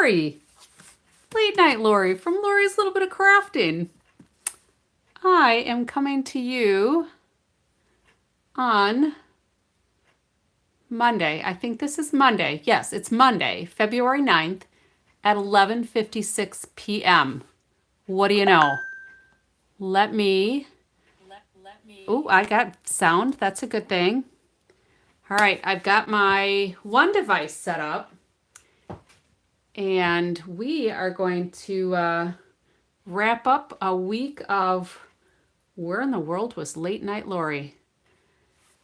Lori. Late Night Lori from Lori's Little Bit of Crafting. I am coming to you on Monday. I think this is Monday. Yes, it's Monday, February 9th at 11:56 p.m. What do you know? Let me... Oh, I got sound. That's a good thing. All right, I've got my one device set up. And we are going to wrap up a week of where in the world was Late Night Lori?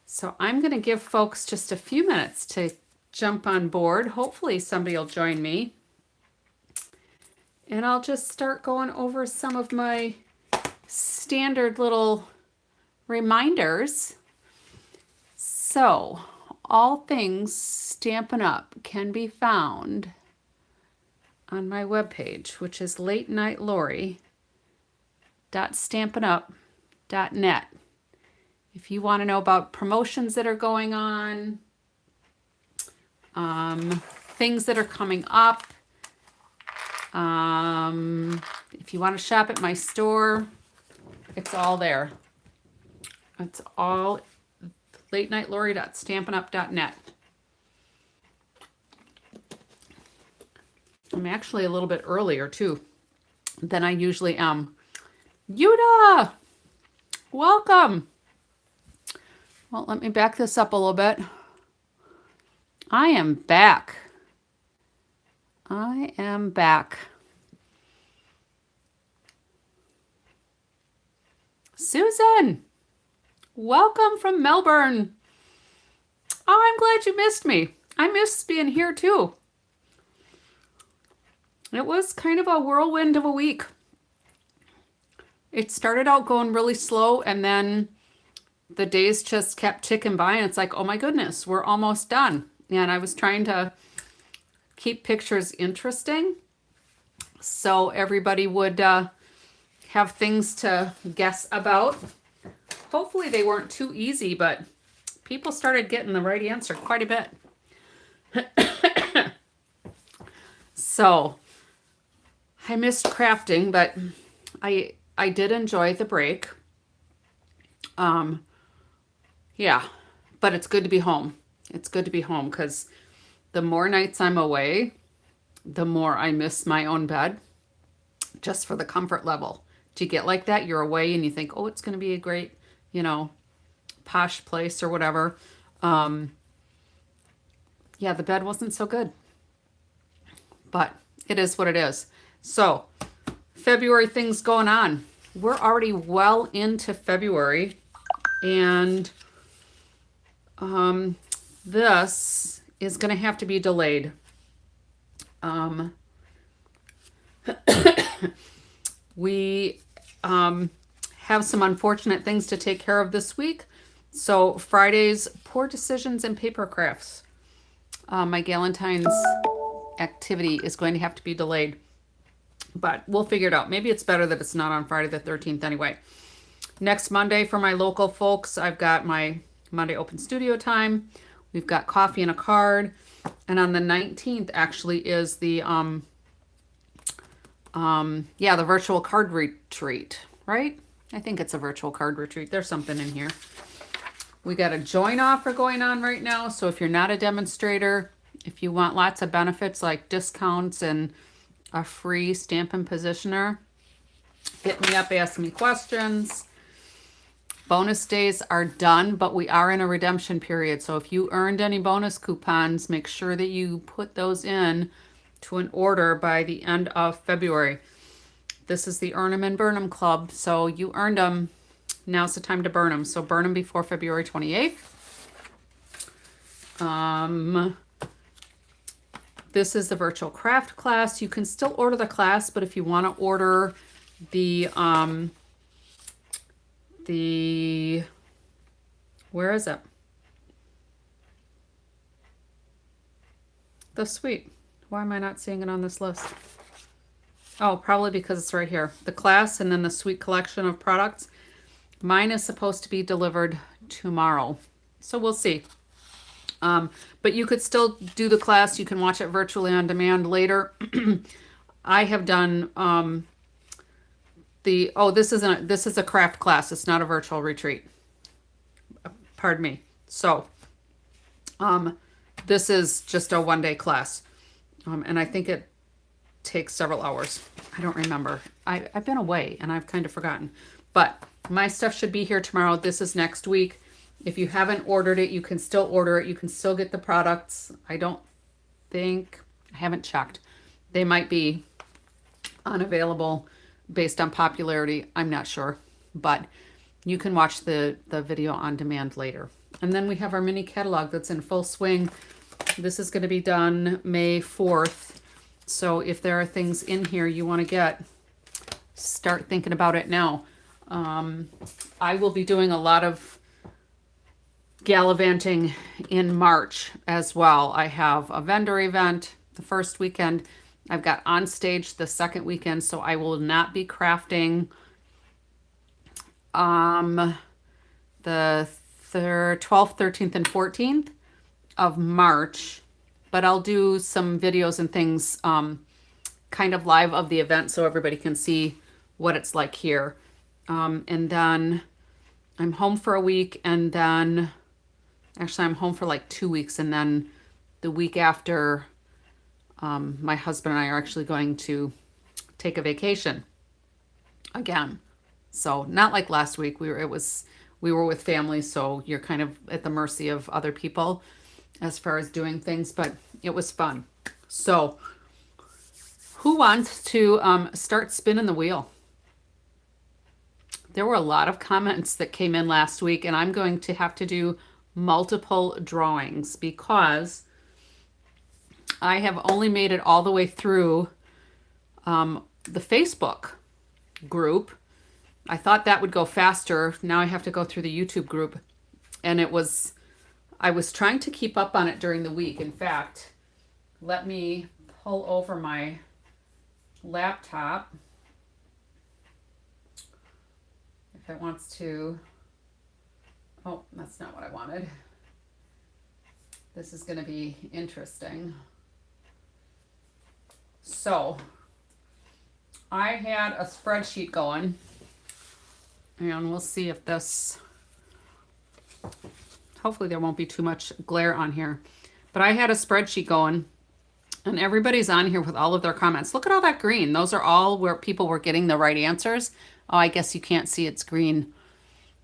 So I'm going to give folks just a few minutes to jump on board. Hopefully somebody will join me. And I'll just start going over some of my standard little reminders. So all things Stampin' Up! Can be found on my webpage, which is latenightlory.stampinup.net. If you want to know about promotions that are going on, things that are coming up, if you want to shop at my store, it's all there. It's all latenightlory.stampinup.net. I'm actually a little bit earlier too than I usually am. Yuda, welcome. Well, let me back this up a little bit. I am back. I am back. Susan, welcome from Melbourne. Oh, I'm glad you missed me. I missed being here too. It was kind of a whirlwind of a week. It started out going really slow, and then the days just kept ticking by, and it's like, oh my goodness, we're almost done. And I was trying to keep pictures interesting so everybody would have things to guess about. Hopefully they weren't too easy, but people started getting the right answer quite a bit. So I missed crafting, but I did enjoy the break. Yeah, but it's good to be home. It's good to be home because the more nights I'm away, the more I miss my own bed, just for the comfort level. To get like that, you're away and you think, oh, it's going to be a great, posh place or whatever. Yeah, the bed wasn't so good, but it is what it is. So February things going on. We're already well into February, and this is going to have to be delayed. We have some unfortunate things to take care of this week. So Friday's Poor Decisions in Paper Crafts. My Galentine's activity is going to have to be delayed. But we'll figure it out. Maybe it's better that it's not on Friday the 13th anyway. Next Monday for my local folks, I've got my Monday open studio time. We've got coffee and a card. And on the 19th actually is the the virtual card retreat, right? I think it's a virtual card retreat. There's something in here. We got a join offer going on right now. So if you're not a demonstrator, if you want lots of benefits like discounts and a free Stampin' Positioner, hit me up, ask me questions. Bonus days are done, but we are in a redemption period. So if you earned any bonus coupons, make sure that you put those in to an order by the end of February. This is the Earn 'em and Burn 'em Club. So you earned them. Now's the time to burn them. So burn them before February 28th. This is the virtual craft class. You can still order the class, but if you want to order the where is it? The suite. Why am I not seeing it on this list? Oh, probably because it's right here. The class and then the suite collection of products. Mine is supposed to be delivered tomorrow. So we'll see. But you could still do the class. You can watch it virtually on demand later. I have done this is a craft class. It's not a virtual retreat. Pardon me. So this is just a one-day class. And I think it takes several hours. I don't remember. I've been away and I've kind of forgotten. But my stuff should be here tomorrow. This is next week. If you haven't ordered it, you can still order it. You can still get the products. I haven't checked. They might be unavailable based on popularity. I'm not sure. But you can watch the video on demand later. And then we have our mini catalog that's in full swing. This is going to be done May 4th. So if there are things in here you want to get, start thinking about it now. I will be doing a lot of gallivanting in March as well. I have a vendor event the first weekend. I've got on stage the second weekend, so I will not be crafting the 12th, 13th, and 14th of March, but I'll do some videos and things kind of live of the event so everybody can see what it's like here. And then I'm home for a week, and then actually I'm home for like 2 weeks, and then the week after my husband and I are actually going to take a vacation again. So not like last week. We were with family, so you're kind of at the mercy of other people as far as doing things, but it was fun. So who wants to start spinning the wheel? There were a lot of comments that came in last week, and I'm going to have to do multiple drawings because I have only made it all the way through the Facebook group. I thought that would go faster. Now I have to go through the YouTube group. And I was trying to keep up on it during the week. In fact, let me pull over my laptop if it wants to. Oh, that's not what I wanted. This is going to be interesting. So I had a spreadsheet going, and we'll see if this, hopefully there won't be too much glare on here, but I had a spreadsheet going, and everybody's on here with all of their comments. Look at all that green. Those are all where people were getting the right answers. Oh, I guess you can't see it's green.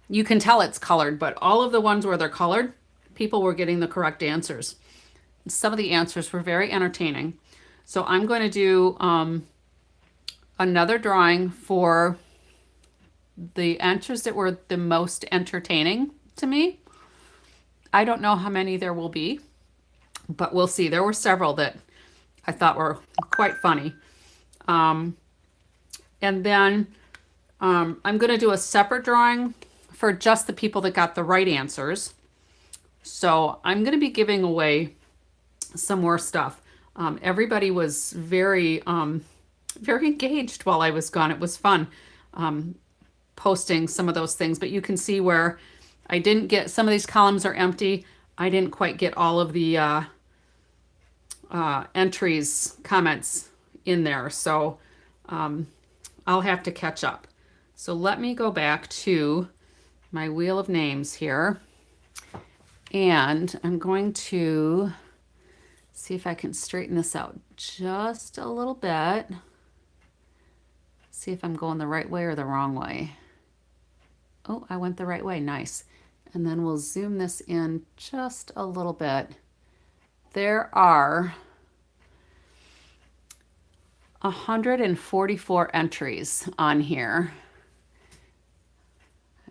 You can tell it's colored, but all of the ones where they're colored, people were getting the correct answers. Some of the answers were very entertaining. So I'm going to do another drawing for the answers that were the most entertaining to me. I don't know how many there will be, but we'll see. There were several that I thought were quite funny. And then I'm going to do a separate drawing for just the people that got the right answers. So I'm going to be giving away some more stuff. Everybody was very engaged while I was gone. It was fun posting some of those things, but you can see where I didn't get, some of these columns are empty. I didn't quite get all of the entries, comments in there. So I'll have to catch up. So let me go back to my wheel of names here, and I'm going to see if I can straighten this out just a little bit. See if I'm going the right way or the wrong way. Oh, I went the right way. Nice. And then we'll zoom this in just a little bit. There are 144 entries on here.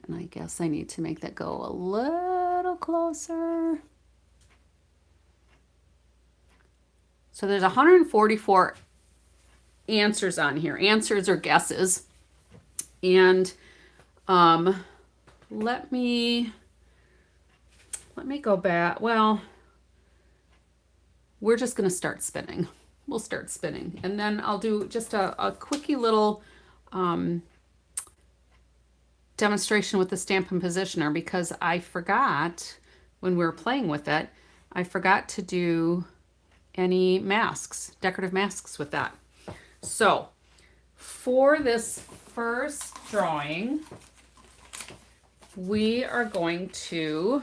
And I guess I need to make that go a little closer. So there's 144 answers on here, answers or guesses. And let me go back. Well, we're just going to start spinning. We'll start spinning. And then I'll do just a quickie little demonstration with the Stampin Positioner, because I forgot when we were playing with it. I forgot to do any masks, decorative masks with that. So for this first drawing, we are going to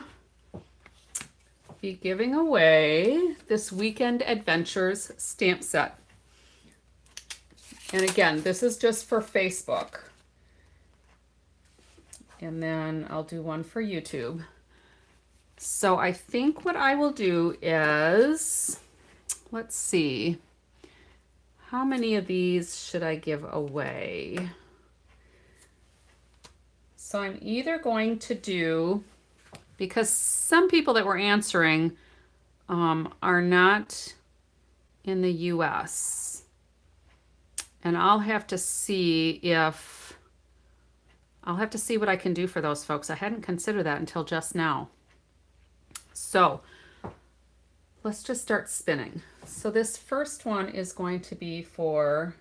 be giving away this Weekend Adventures stamp set. And again, this is just for Facebook. And then I'll do one for YouTube. So I think what I will do is, let's see, how many of these should I give away? So I'm either going to do, because some people that were answering are not in the US. And I'll have to see what I can do for those folks. I hadn't considered that until just now. So let's just start spinning. So this first one is going to be for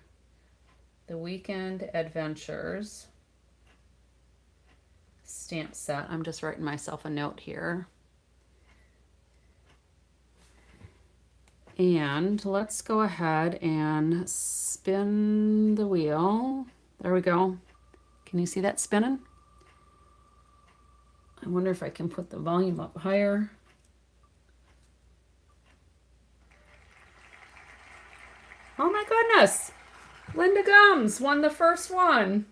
the Weekend Adventures stamp set. I'm just writing myself a note here. And let's go ahead and spin the wheel. There we go. Can you see that spinning? I wonder if I can put the volume up higher. Oh my goodness! Linda Gums won the first one.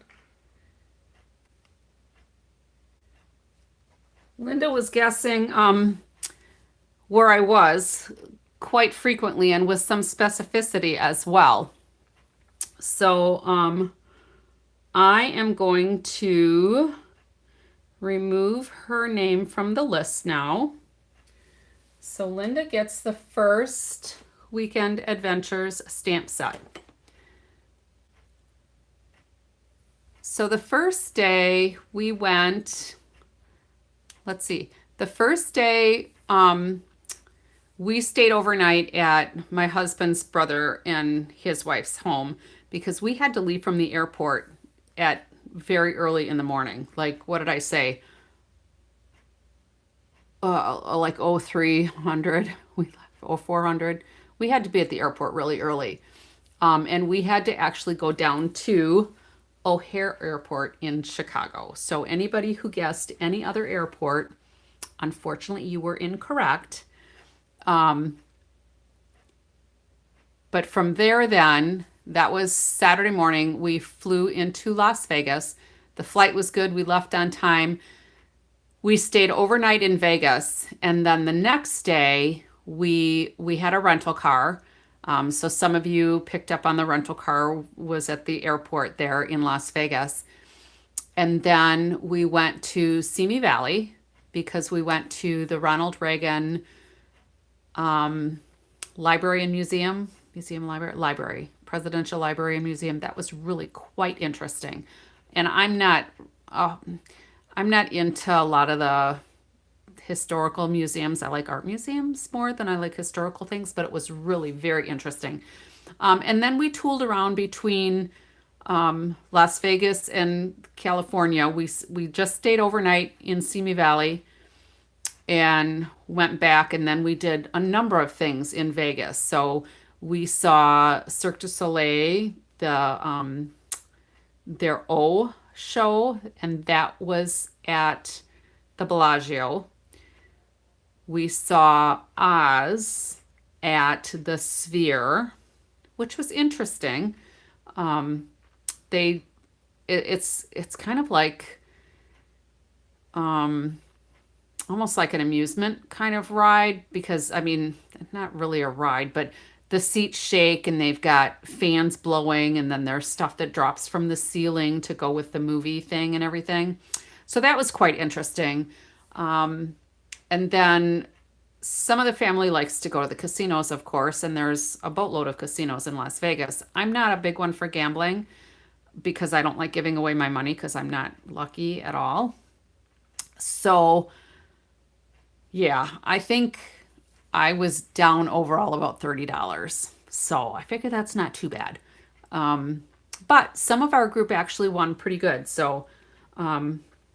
Linda was guessing where I was quite frequently and with some specificity as well. So I am going to remove her name from the list now. So Linda gets the first Weekend Adventures stamp set. So the first day we went, let's see, the first day we stayed overnight at my husband's brother and his wife's home because we had to leave from the airport at very early in the morning. Like, what did I say? Like 0300, we left 0400. We had to be at the airport really early. And we had to actually go down to O'Hare Airport in Chicago. So anybody who guessed any other airport, unfortunately, you were incorrect. But from there then, that was Saturday morning, we flew into Las Vegas. The flight was good. We left on time. We stayed overnight in Vegas. And then the next day, we had a rental car. So some of you picked up on the rental car was at the airport there in Las Vegas. And then we went to Simi Valley because we went to the Ronald Reagan Library and Museum, Presidential Library and Museum. That was really quite interesting. And I'm not into a lot of the historical museums. I like art museums more than I like historical things, but it was really very interesting. And then we tooled around between Las Vegas and California. We just stayed overnight in Simi Valley and went back, and then we did a number of things in Vegas. So we saw Cirque du Soleil, their O show, and that was at the Bellagio. We saw Oz at the Sphere, which was interesting. It's kind of like almost like an amusement kind of ride, because I mean, not really a ride, but the seats shake and they've got fans blowing, and then there's stuff that drops from the ceiling to go with the movie thing and everything. So that was quite interesting. And then some of the family likes to go to the casinos, of course, and there's a boatload of casinos in Las Vegas. I'm not a big one for gambling because I don't like giving away my money because I'm not lucky at all. So yeah, I think I was down overall about $30. So I figured that's not too bad. But some of our group actually won pretty good. So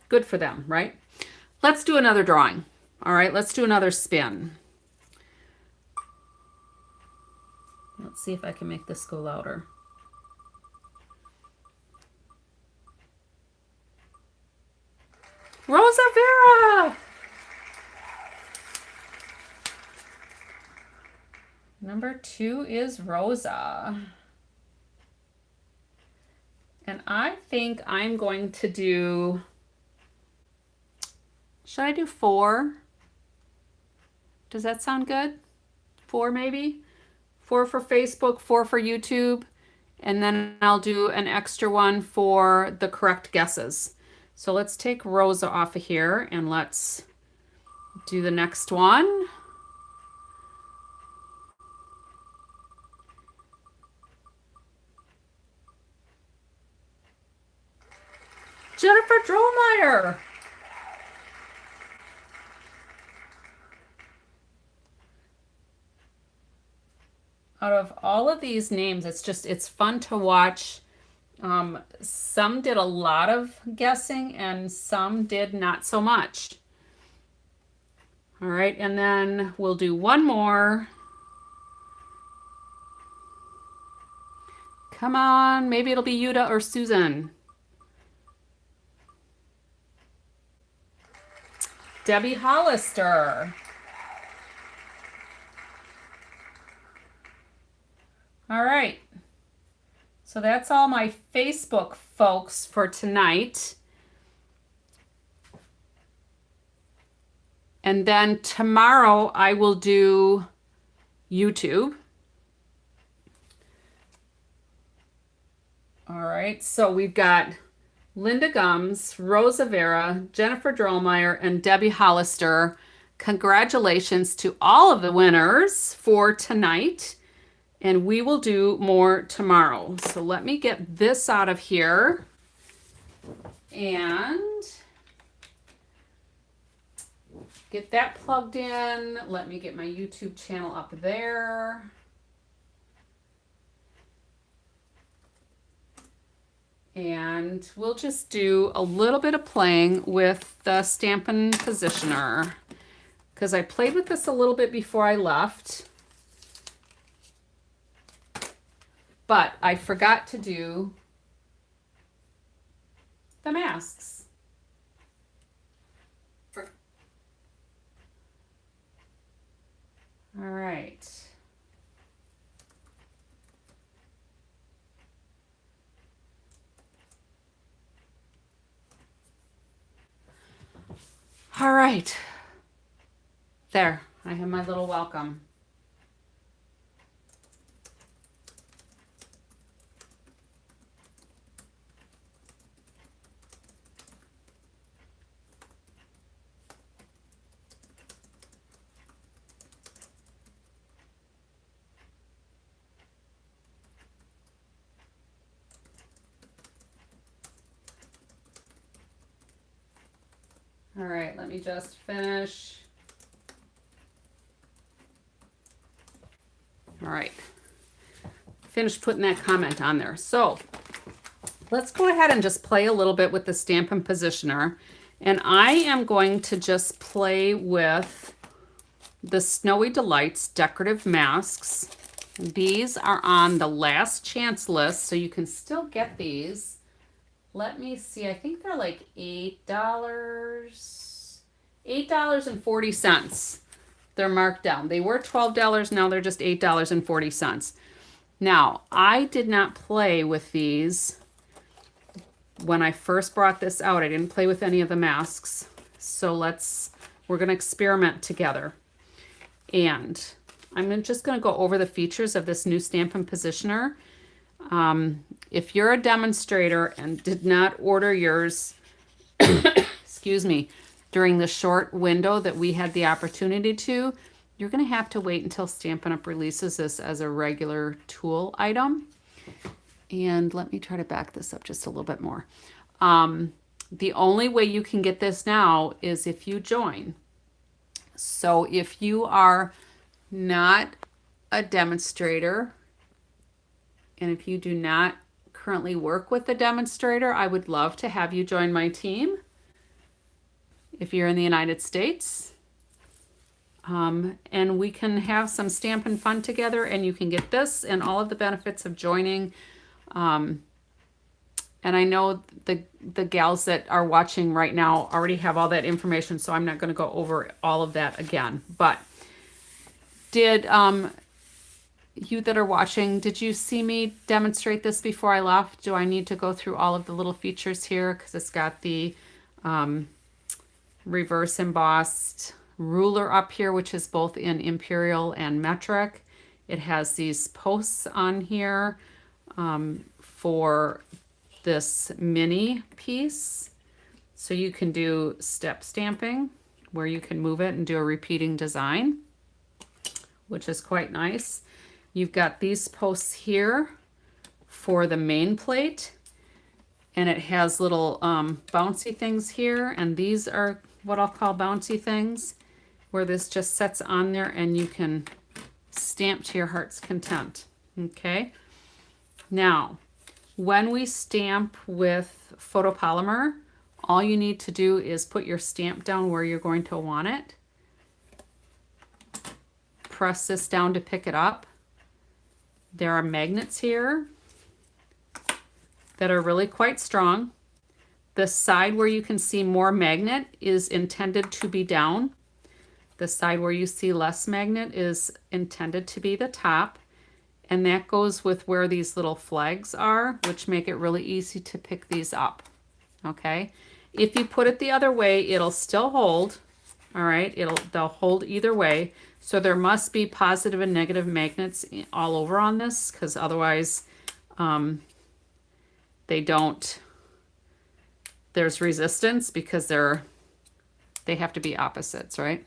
good for them, right? Let's do another drawing. All right, let's do another spin. Let's see if I can make this go louder. Rosa Vera! Number 2 is Rosa. And I think I'm going to do, should I do 4? Does that sound good? 4 maybe? 4 for Facebook, 4 for YouTube, and then I'll do an extra one for the correct guesses. So let's take Rosa off of here and let's do the next one. Jennifer Drollmeyer. Out of all of these names, it's fun to watch. Some did a lot of guessing and some did not so much. All right, and then we'll do one more. Come on, maybe it'll be Yuda or Susan. Debbie Hollister. All right. So that's all my Facebook folks for tonight. And then tomorrow I will do YouTube. All right, so we've got Linda Gums, Rosa Vera, Jennifer Drollmeyer, and Debbie Hollister. Congratulations to all of the winners for tonight. And we will do more tomorrow. So let me get this out of here. And get that plugged in. Let me get my YouTube channel up there. And we'll just do a little bit of playing with the Stampin' Positioner, because I played with this a little bit before I left, but I forgot to do the masks. All right. All right. There, I have my little welcome. All right, let me just finish. All right, finish putting that comment on there. So let's go ahead and just play a little bit with the Stampin' Positioner. And I am going to just play with the Snowy Delights Decorative Masks. These are on the last chance list, so you can still get these. Let me see, I think they're like $8.40. They're marked down. They were $12, now they're just $8.40. Now, I did not play with these when I first brought this out. I didn't play with any of the masks. So we're gonna experiment together. And I'm just gonna go over the features of this new Stampin' Positioner. If you're a demonstrator and did not order yours, excuse me, during the short window that we had the opportunity to, you're going to have to wait until Stampin' Up! Releases this as a regular tool item. And let me try to back this up just a little bit more. The only way you can get this now is if you join. So if you are not a demonstrator, and if you do not currently work with a demonstrator, I would love to have you join my team. If you're in the United States, And we can have some Stampin' Fun together, and you can get this and all of the benefits of joining. And I know the gals that are watching right now already have all that information, so I'm not going to go over all of that again. But did you that are watching, did you see me demonstrate this before I left? Do I need to go through all of the little features here? Because it's got the reverse embossed ruler up here, which is both in imperial and metric. It has these posts on here for this mini piece. So you can do step stamping where you can move it and do a repeating design, which is quite nice. You've got these posts here for the main plate, and it has little bouncy things here, and these are what I'll call bouncy things, where this just sets on there and you can stamp to your heart's content. Okay, now when we stamp with photopolymer, all you need to do is put your stamp down where you're going to want it. Press this down to pick it up. There are magnets here that are really quite strong. The side where you can see more magnet is intended to be down. The side where you see less magnet is intended to be the top. And that goes with where these little flags are, which make it really easy to pick these up. Okay. If you put it the other way, it'll still hold. All right. They'll hold either way. So there must be positive and negative magnets all over on this, because otherwise they don't, there's resistance because they have to be opposites, right?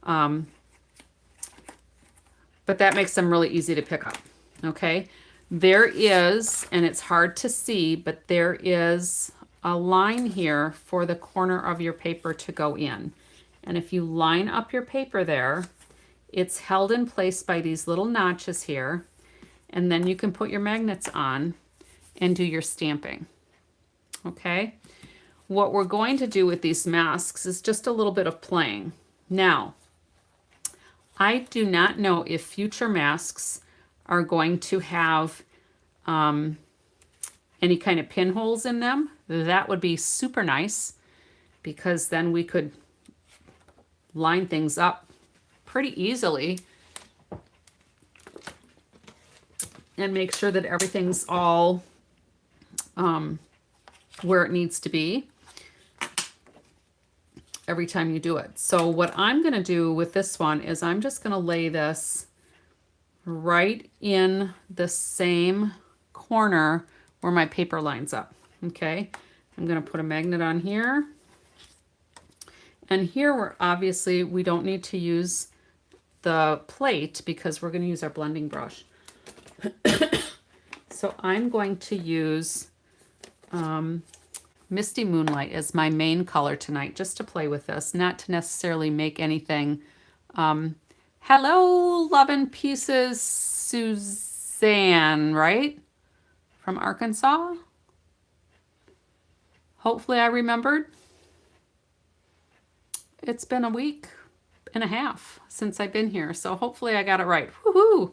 But that makes them really easy to pick up, okay? There is, and it's hard to see, but there is a line here for the corner of your paper to go in. And if you line up your paper there, it's held in place by these little notches here, and then you can put your magnets on and do your stamping, okay? What we're going to do with these masks is just a little bit of playing. Now, I do not know if future masks are going to have any kind of pinholes in them. That would be super nice, because then we could line things up pretty easily and make sure that everything's all where it needs to be every time you do it. So what I'm going to do with this one is I'm just going to lay this right in the same corner where my paper lines up. Okay, I'm going to put a magnet on here. And here we don't need to use the plate because we're going to use our blending brush. So I'm going to use Misty Moonlight as my main color tonight, just to play with this, not to necessarily make anything. Hello, Love and Pieces, Suzanne, right? From Arkansas. Hopefully I remembered. It's been a week and a half since I've been here, so hopefully I got it right. Woohoo!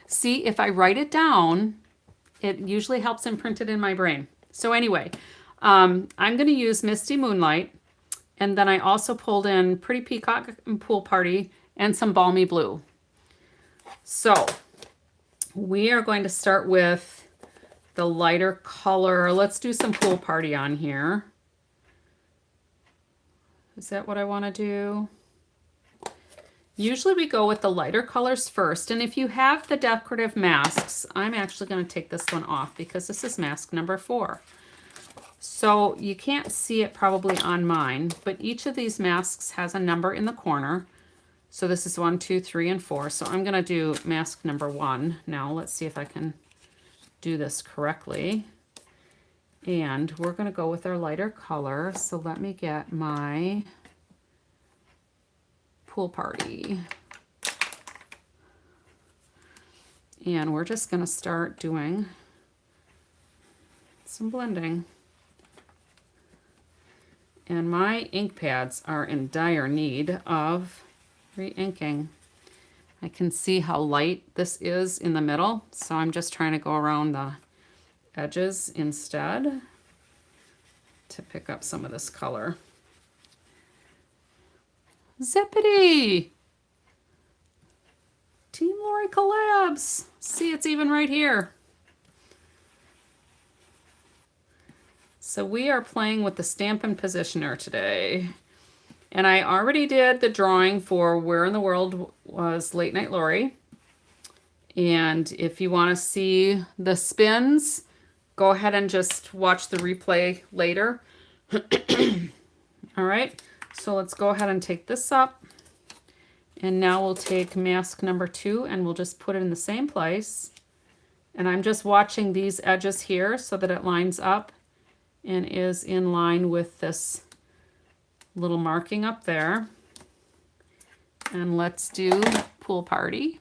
See, if I write it down, it usually helps imprint it in my brain. So anyway, I'm going to use Misty Moonlight, and then I also pulled in Pretty Peacock and Pool Party and some Balmy Blue. So we are going to start with the lighter color. Let's do some Pool Party on here. Is that what I want to do? Usually we go with the lighter colors first, and if you have the decorative masks, I'm actually going to take this one off because this is mask number 4. So you can't see it probably on mine, but each of these masks has a number in the corner. So this is 1, 2, 3, and 4. So I'm going to do mask number 1. Now let's see if I can do this correctly. And we're going to go with our lighter color. So let me get my Pool Party. And we're just going to start doing some blending. And my ink pads are in dire need of re-inking. I can see how light this is in the middle, so I'm just trying to go around the edges instead to pick up some of this color. Zippity! Team Lori collabs. See, it's even right here. So we are playing with the Stampin' Positioner today. And I already did the drawing for Where in the World Was Late Night Lori. And if you want to see the spins, go ahead and just watch the replay later. All right, so let's go ahead and take this up. And now we'll take mask number 2 and we'll just put it in the same place. And I'm just watching these edges here so that it lines up and is in line with this little marking up there. And let's do Pool Party.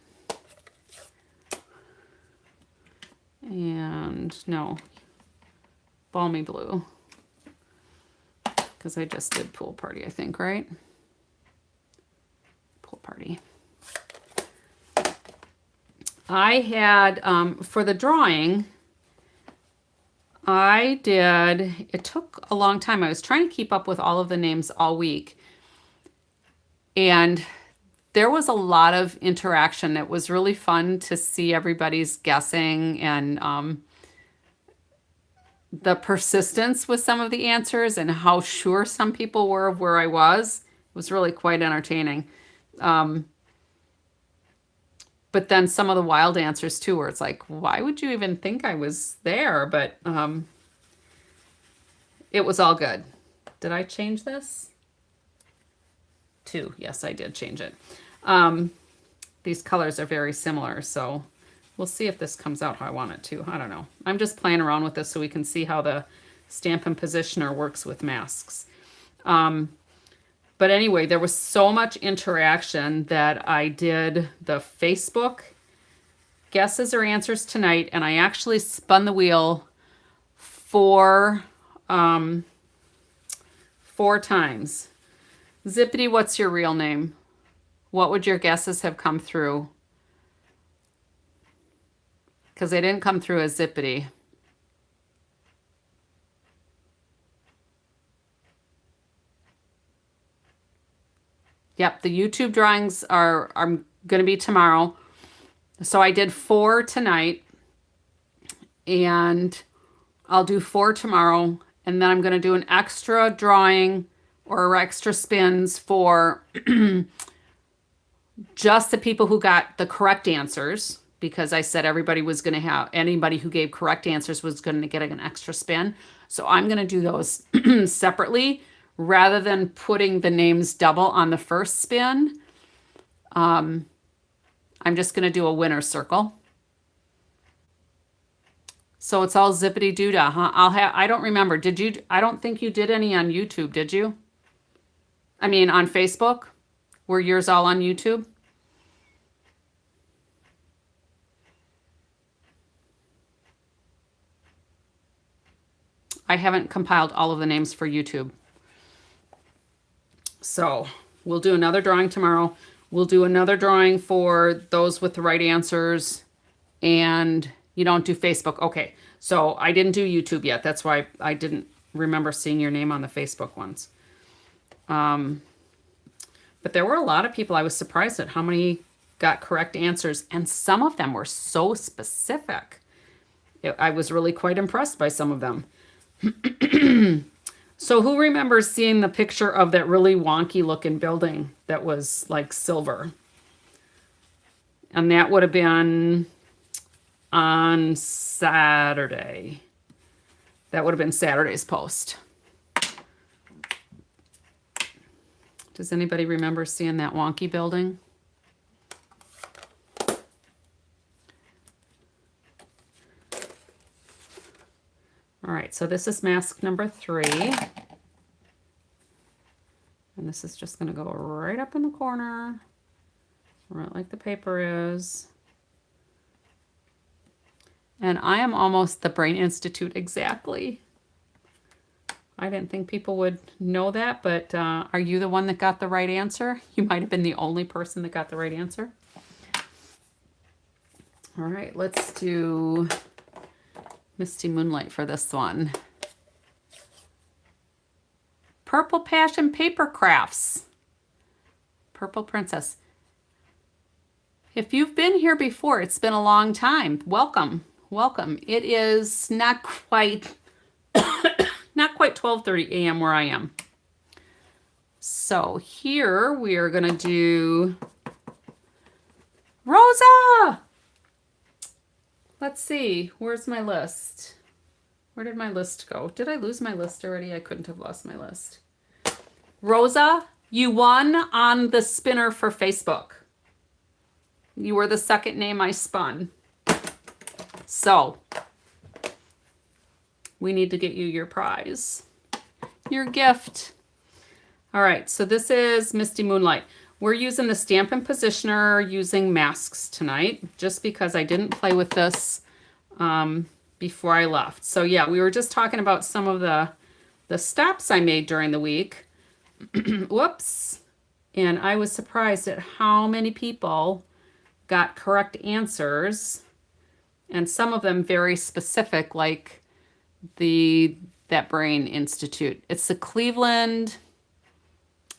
And no, Balmy Blue. Because I just did Pool Party, I think, right? Pool Party. I had, for the drawing, it took a long time. I was trying to keep up with all of the names all week. And there was a lot of interaction. It was really fun to see everybody's guessing and the persistence with some of the answers and how sure some people were of where I was. It was really quite entertaining. But then some of the wild answers too, where it's like, why would you even think I was there? But it was all good. Did I change this? 2. Yes, I did change it. These colors are very similar, so we'll see if this comes out how I want it to. I don't know. I'm just playing around with this so we can see how the Stampin' Positioner works with masks. But anyway, there was so much interaction that I did the Facebook guesses or answers tonight, and I actually spun the wheel 4 times. Zippity, what's your real name? What would your guesses have come through? Because they didn't come through as Zippity. Yep, the YouTube drawings are going to be tomorrow. So I did 4 tonight, and I'll do 4 tomorrow, and then I'm going to do an extra drawing or extra spins for just the people who got the correct answers, because I said everybody was going to have, anybody who gave correct answers was going to get an extra spin. So I'm going to do those separately rather than putting the names double on the first spin. I'm just going to do a winner circle. So it's all zippity doo-dah, huh? I don't remember. Did you? I don't think you did any on YouTube, did you? I mean, on Facebook? Were yours all on YouTube? I haven't compiled all of the names for YouTube. So we'll do another drawing tomorrow. We'll do another drawing for those with the right answers. And you don't do Facebook. Okay, so I didn't do YouTube yet. That's why I didn't remember seeing your name on the Facebook ones. But there were a lot of people. I was surprised at how many got correct answers. And some of them were so specific. I was really quite impressed by some of them. So who remembers seeing the picture of that really wonky looking building that was like silver? And that would have been on Saturday. That would have been Saturday's post. Does anybody remember seeing that wonky building? All right, so this is mask number 3. And this is just going to go right up in the corner, right like the paper is. And I am almost the Brain Institute exactly. I didn't think people would know that, but are you the one that got the right answer? You might have been the only person that got the right answer. All right, let's do Misty Moonlight for this one. Purple Passion Paper Crafts. Purple Princess. If you've been here before, it's been a long time. Welcome, welcome. It is not quite not quite 12:30 a.m. where I am. So here we are gonna do Rosa. Let's see, where's my list? Where did my list go? Did I lose my list already? I couldn't have lost my list. Rosa, you won on the spinner for Facebook. You were the second name I spun. So we need to get you your prize, your gift. All right, so this is Misty Moonlight. We're using the Stampin Positioner using masks tonight, just because I didn't play with this before I left. So yeah, we were just talking about some of the stops I made during the week. Whoops. And I was surprised at how many people got correct answers, and some of them very specific, like that Brain Institute. It's the Cleveland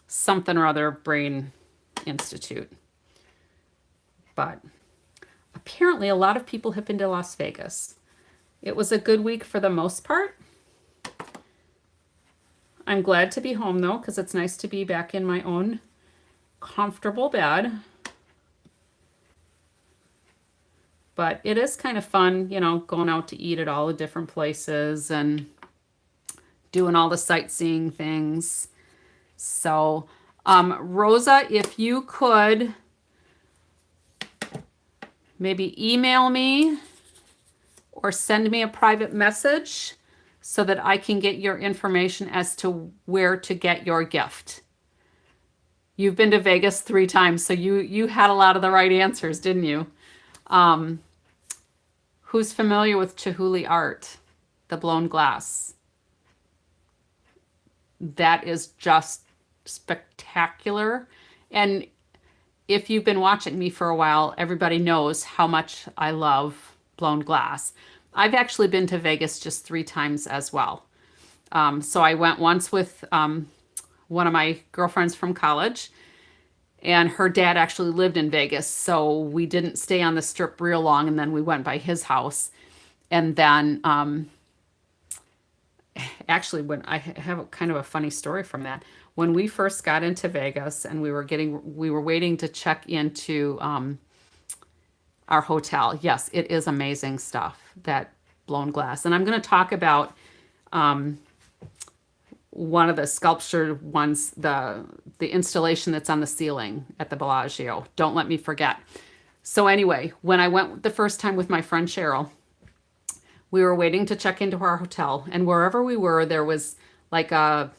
something or other Brain Institute. But apparently a lot of people have been to Las Vegas. It was a good week for the most part. I'm glad to be home though, because it's nice to be back in my own comfortable bed. But it is kind of fun, you know, going out to eat at all the different places and doing all the sightseeing things. So, Rosa, if you could maybe email me or send me a private message so that I can get your information as to where to get your gift. You've been to Vegas 3 times, so you had a lot of the right answers, didn't you? Who's familiar with Chihuly art, the blown glass? That is just spectacular. And if you've been watching me for a while, everybody knows how much I love blown glass. I've actually been to Vegas just 3 times as well. So I went once with one of my girlfriends from college, and her dad actually lived in Vegas, so we didn't stay on the strip real long, and then we went by his house. And then actually, when I have kind of a funny story from that. When we first got into Vegas and we were waiting to check into our hotel. Yes, it is amazing stuff, that blown glass. And I'm going to talk about one of the sculpture ones, the installation that's on the ceiling at the Bellagio. Don't let me forget. So anyway, when I went the first time with my friend Cheryl, we were waiting to check into our hotel, and wherever we were, there was like a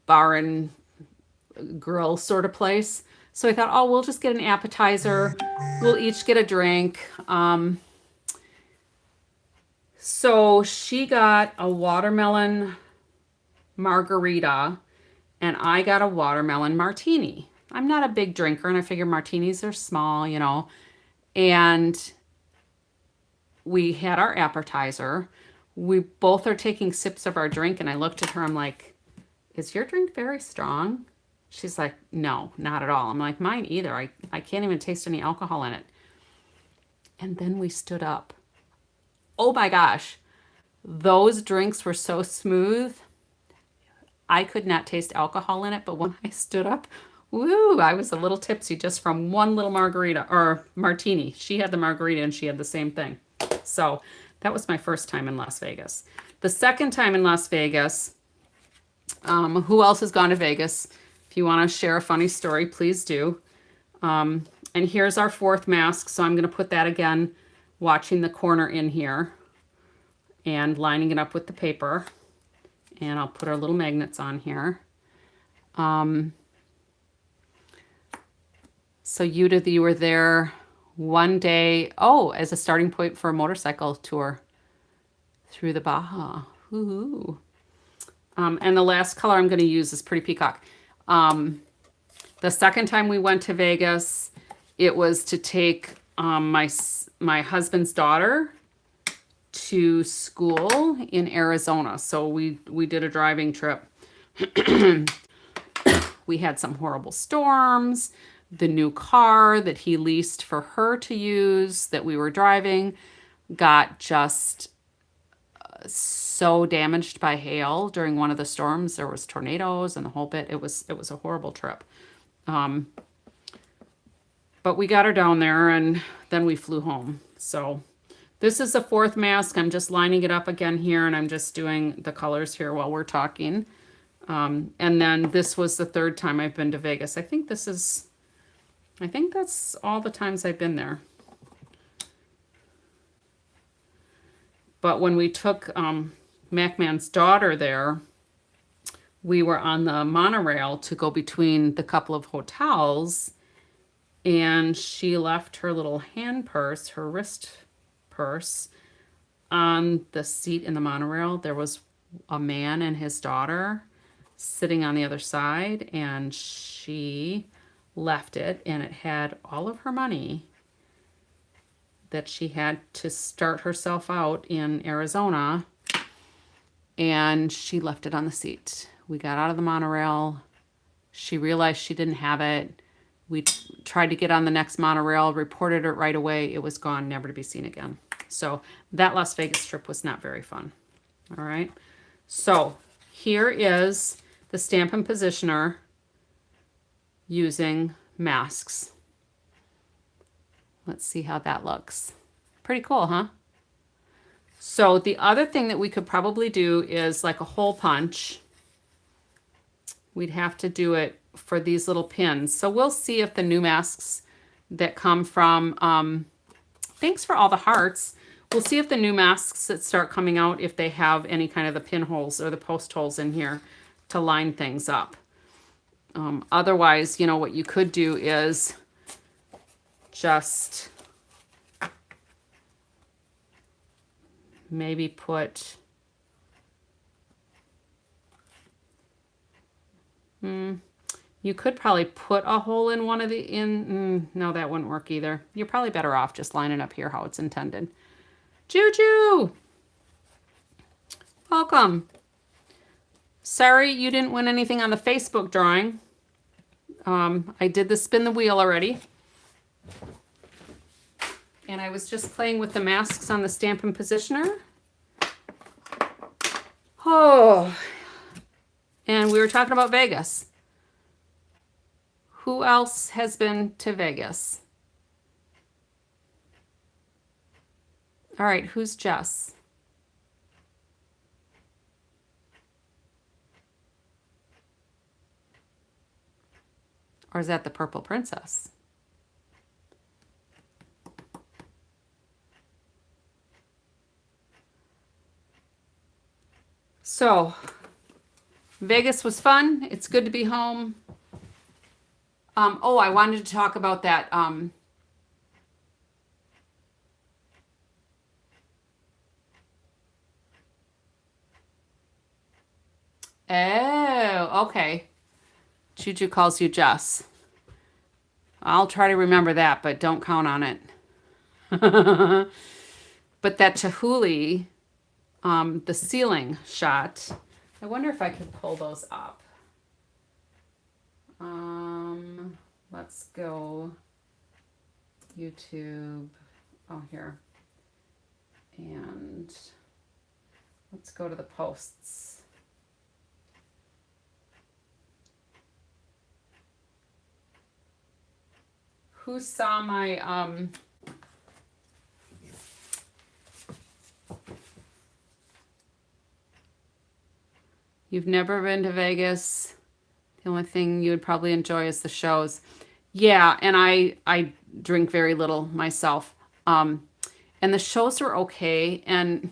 bar and grill sort of place. So I thought, oh, we'll just get an appetizer. We'll each get a drink. So she got a watermelon margarita, and I got a watermelon martini. I'm not a big drinker, and I figure martinis are small, you know. And we had our appetizer. We both are taking sips of our drink, and I looked at her, I'm like, is your drink very strong? She's like, no, not at all. I'm like, mine either. I can't even taste any alcohol in it. And then we stood up. Oh my gosh. Those drinks were so smooth. I could not taste alcohol in it, but when I stood up, woo, I was a little tipsy just from one little margarita or martini. She had the margarita and she had the same thing. So that was my first time in Las Vegas. The second time in Las Vegas, who else has gone to Vegas? If you want to share a funny story, please do. And here's our 4th mask. So I'm going to put that again, watching the corner in here and lining it up with the paper. And I'll put our little magnets on here. So you were there one day, as a starting point for a motorcycle tour through the Baja. Woohoo. And the last color I'm going to use is Pretty Peacock. The second time we went to Vegas, it was to take my husband's daughter to school in Arizona. So we did a driving trip. We had some horrible storms. The new car that he leased for her to use that we were driving got just so damaged by hail during one of the storms. There was tornadoes and the whole bit. It was a horrible trip. But we got her down there and then we flew home. So this is the fourth mask. I'm just lining it up again here and I'm just doing the colors here while we're talking. And then this was the third time I've been to Vegas. I think that's all the times I've been there. But when we took MacMan's daughter there, we were on the monorail to go between the couple of hotels, and she left her little hand purse, her wrist purse, on the seat in the monorail. There was a man and his daughter sitting on the other side, and she left it, and it had all of her money that she had to start herself out in Arizona, and she left it on the seat. We got out of the monorail. She realized she didn't have it. We tried to get on the next monorail, reported it right away. It was gone, never to be seen again. So that Las Vegas trip was not very fun. All right. So here is the Stampin' Positioner using masks. Let's see how that looks. Pretty cool, huh? So the other thing that we could probably do is like a hole punch. We'd have to do it for these little pins. So we'll see if the new masks that come from, thanks for all the hearts. We'll see if the new masks that start coming out, if they have any kind of the pinholes or the post holes in here to line things up. Otherwise, you know, what you could do is just maybe put you could probably put a hole in one of the no, that wouldn't work either. You're probably better off just lining up here how it's intended. Juju, welcome. Sorry you didn't win anything on the Facebook drawing. I did the spin the wheel already. And I was just playing with the masks on the Stampin' Positioner. Oh, and we were talking about Vegas. Who else has been to Vegas? All right, who's Jess? Or is that the Purple Princess? So, Vegas was fun. It's good to be home. Oh, I wanted to talk about that. Oh, okay. Juju calls you Jess. I'll try to remember that, but don't count on it. But that Chihuly, the ceiling shot, I wonder if I could pull those up. Let's go YouTube. Oh, here. And let's go to the posts. Who saw my You've never been to Vegas? The only thing you would probably enjoy is the shows. Yeah, and I drink very little myself. And the shows are okay, and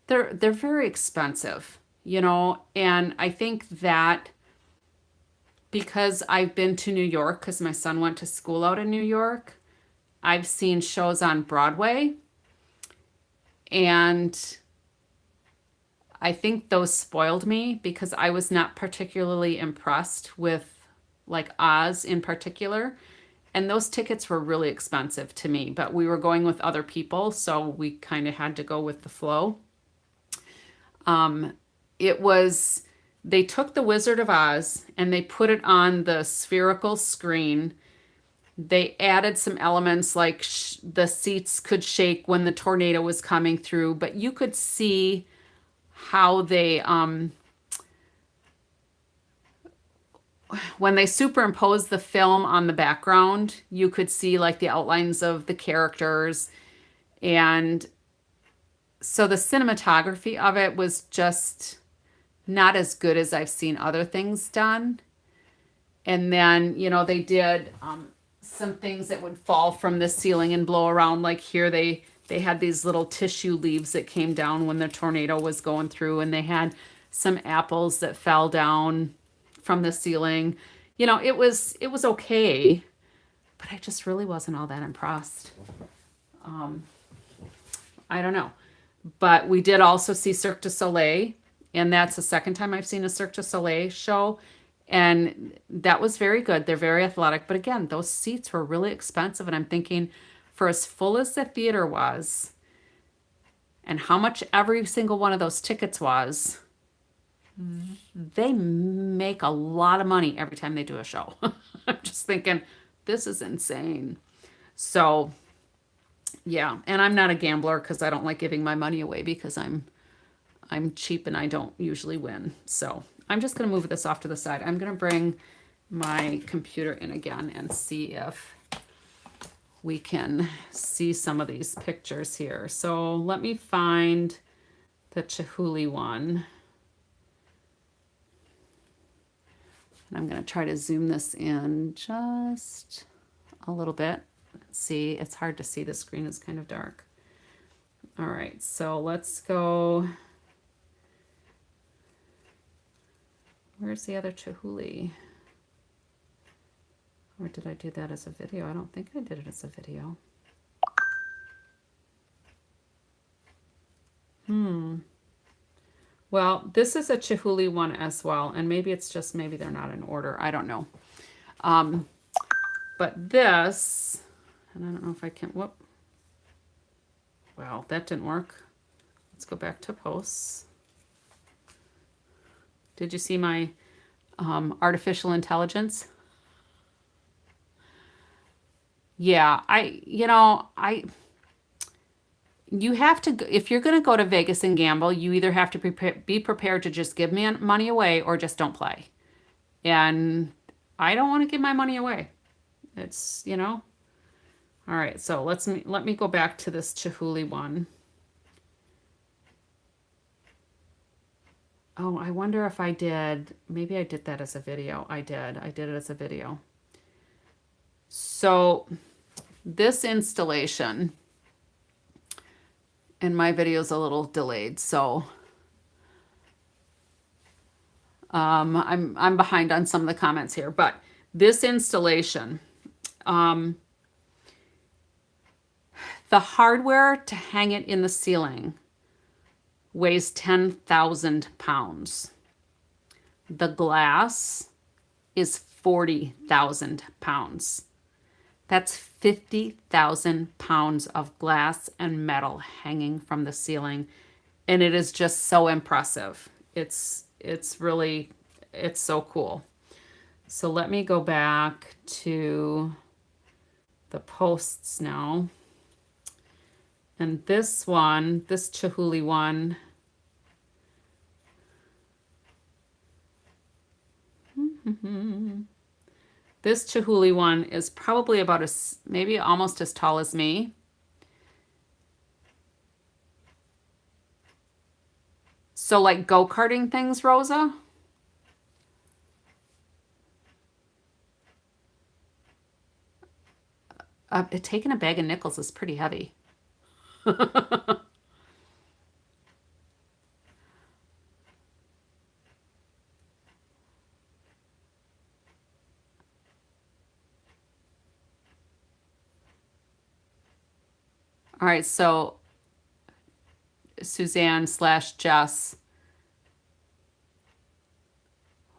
they're very expensive, you know. And I think that because I've been to New York, because my son went to school out in New York, I've seen shows on Broadway, and I think those spoiled me because I was not particularly impressed with like Oz in particular. And those tickets were really expensive to me, but we were going with other people, so we kind of had to go with the flow. It was, they took the Wizard of Oz and they put it on the spherical screen. They added some elements like the seats could shake when the tornado was coming through, but you could see how they, when they superimposed the film on the background, you could see like the outlines of the characters. And so the cinematography of it was just not as good as I've seen other things done. And then, you know, they did some things that would fall from the ceiling and blow around. Like here, they had these little tissue leaves that came down when the tornado was going through, and they had some apples that fell down from the ceiling. You know, it was okay, but I just really wasn't all that impressed. I don't know. But we did also see Cirque du Soleil, and that's the second time I've seen a Cirque du Soleil show. And that was very good. They're very athletic. But again, those seats were really expensive. And I'm thinking, for as full as the theater was, and how much every single one of those tickets was, they make a lot of money every time they do a show. I'm just thinking, this is insane. So, yeah. And I'm not a gambler because I don't like giving my money away because I'm cheap and I don't usually win. So I'm just going to move this off to the side. I'm going to bring my computer in again and see if we can see some of these pictures here. So let me find the Chihuly one. And I'm going to try to zoom this in just a little bit. Let's see, it's hard to see. The screen is kind of dark. All right, so let's go. Where's the other Chihuly? Or did I do that as a video? I don't think I did it as a video. Well, this is a Chihuly one as well, and maybe it's just, maybe they're not in order. I don't know. But this, and I don't know if I can, whoop. Well, that didn't work. Let's go back to posts. Did you see my artificial intelligence? Yeah, you have to, if you're going to go to Vegas and gamble, you either have to be prepared to just give me money away or just don't play. And I don't want to give my money away. It's, you know. All right, so let me go back to this Chihuly one. Oh, I wonder if I did, maybe I did that as a video. I did it as a video. So this installation, and my video is a little delayed, so I'm behind on some of the comments here, but this installation, the hardware to hang it in the ceiling weighs 10,000 pounds. The glass is 40,000 pounds. That's 50,000 pounds of glass and metal hanging from the ceiling. And it is just so impressive. It's really, it's so cool. So let me go back to the posts now. And this one, this Chihuly one, this Chihuly one is probably about maybe almost as tall as me. So like go-karting things, Rosa? Taking a bag of nickels is pretty heavy. All right, so Suzanne / Jess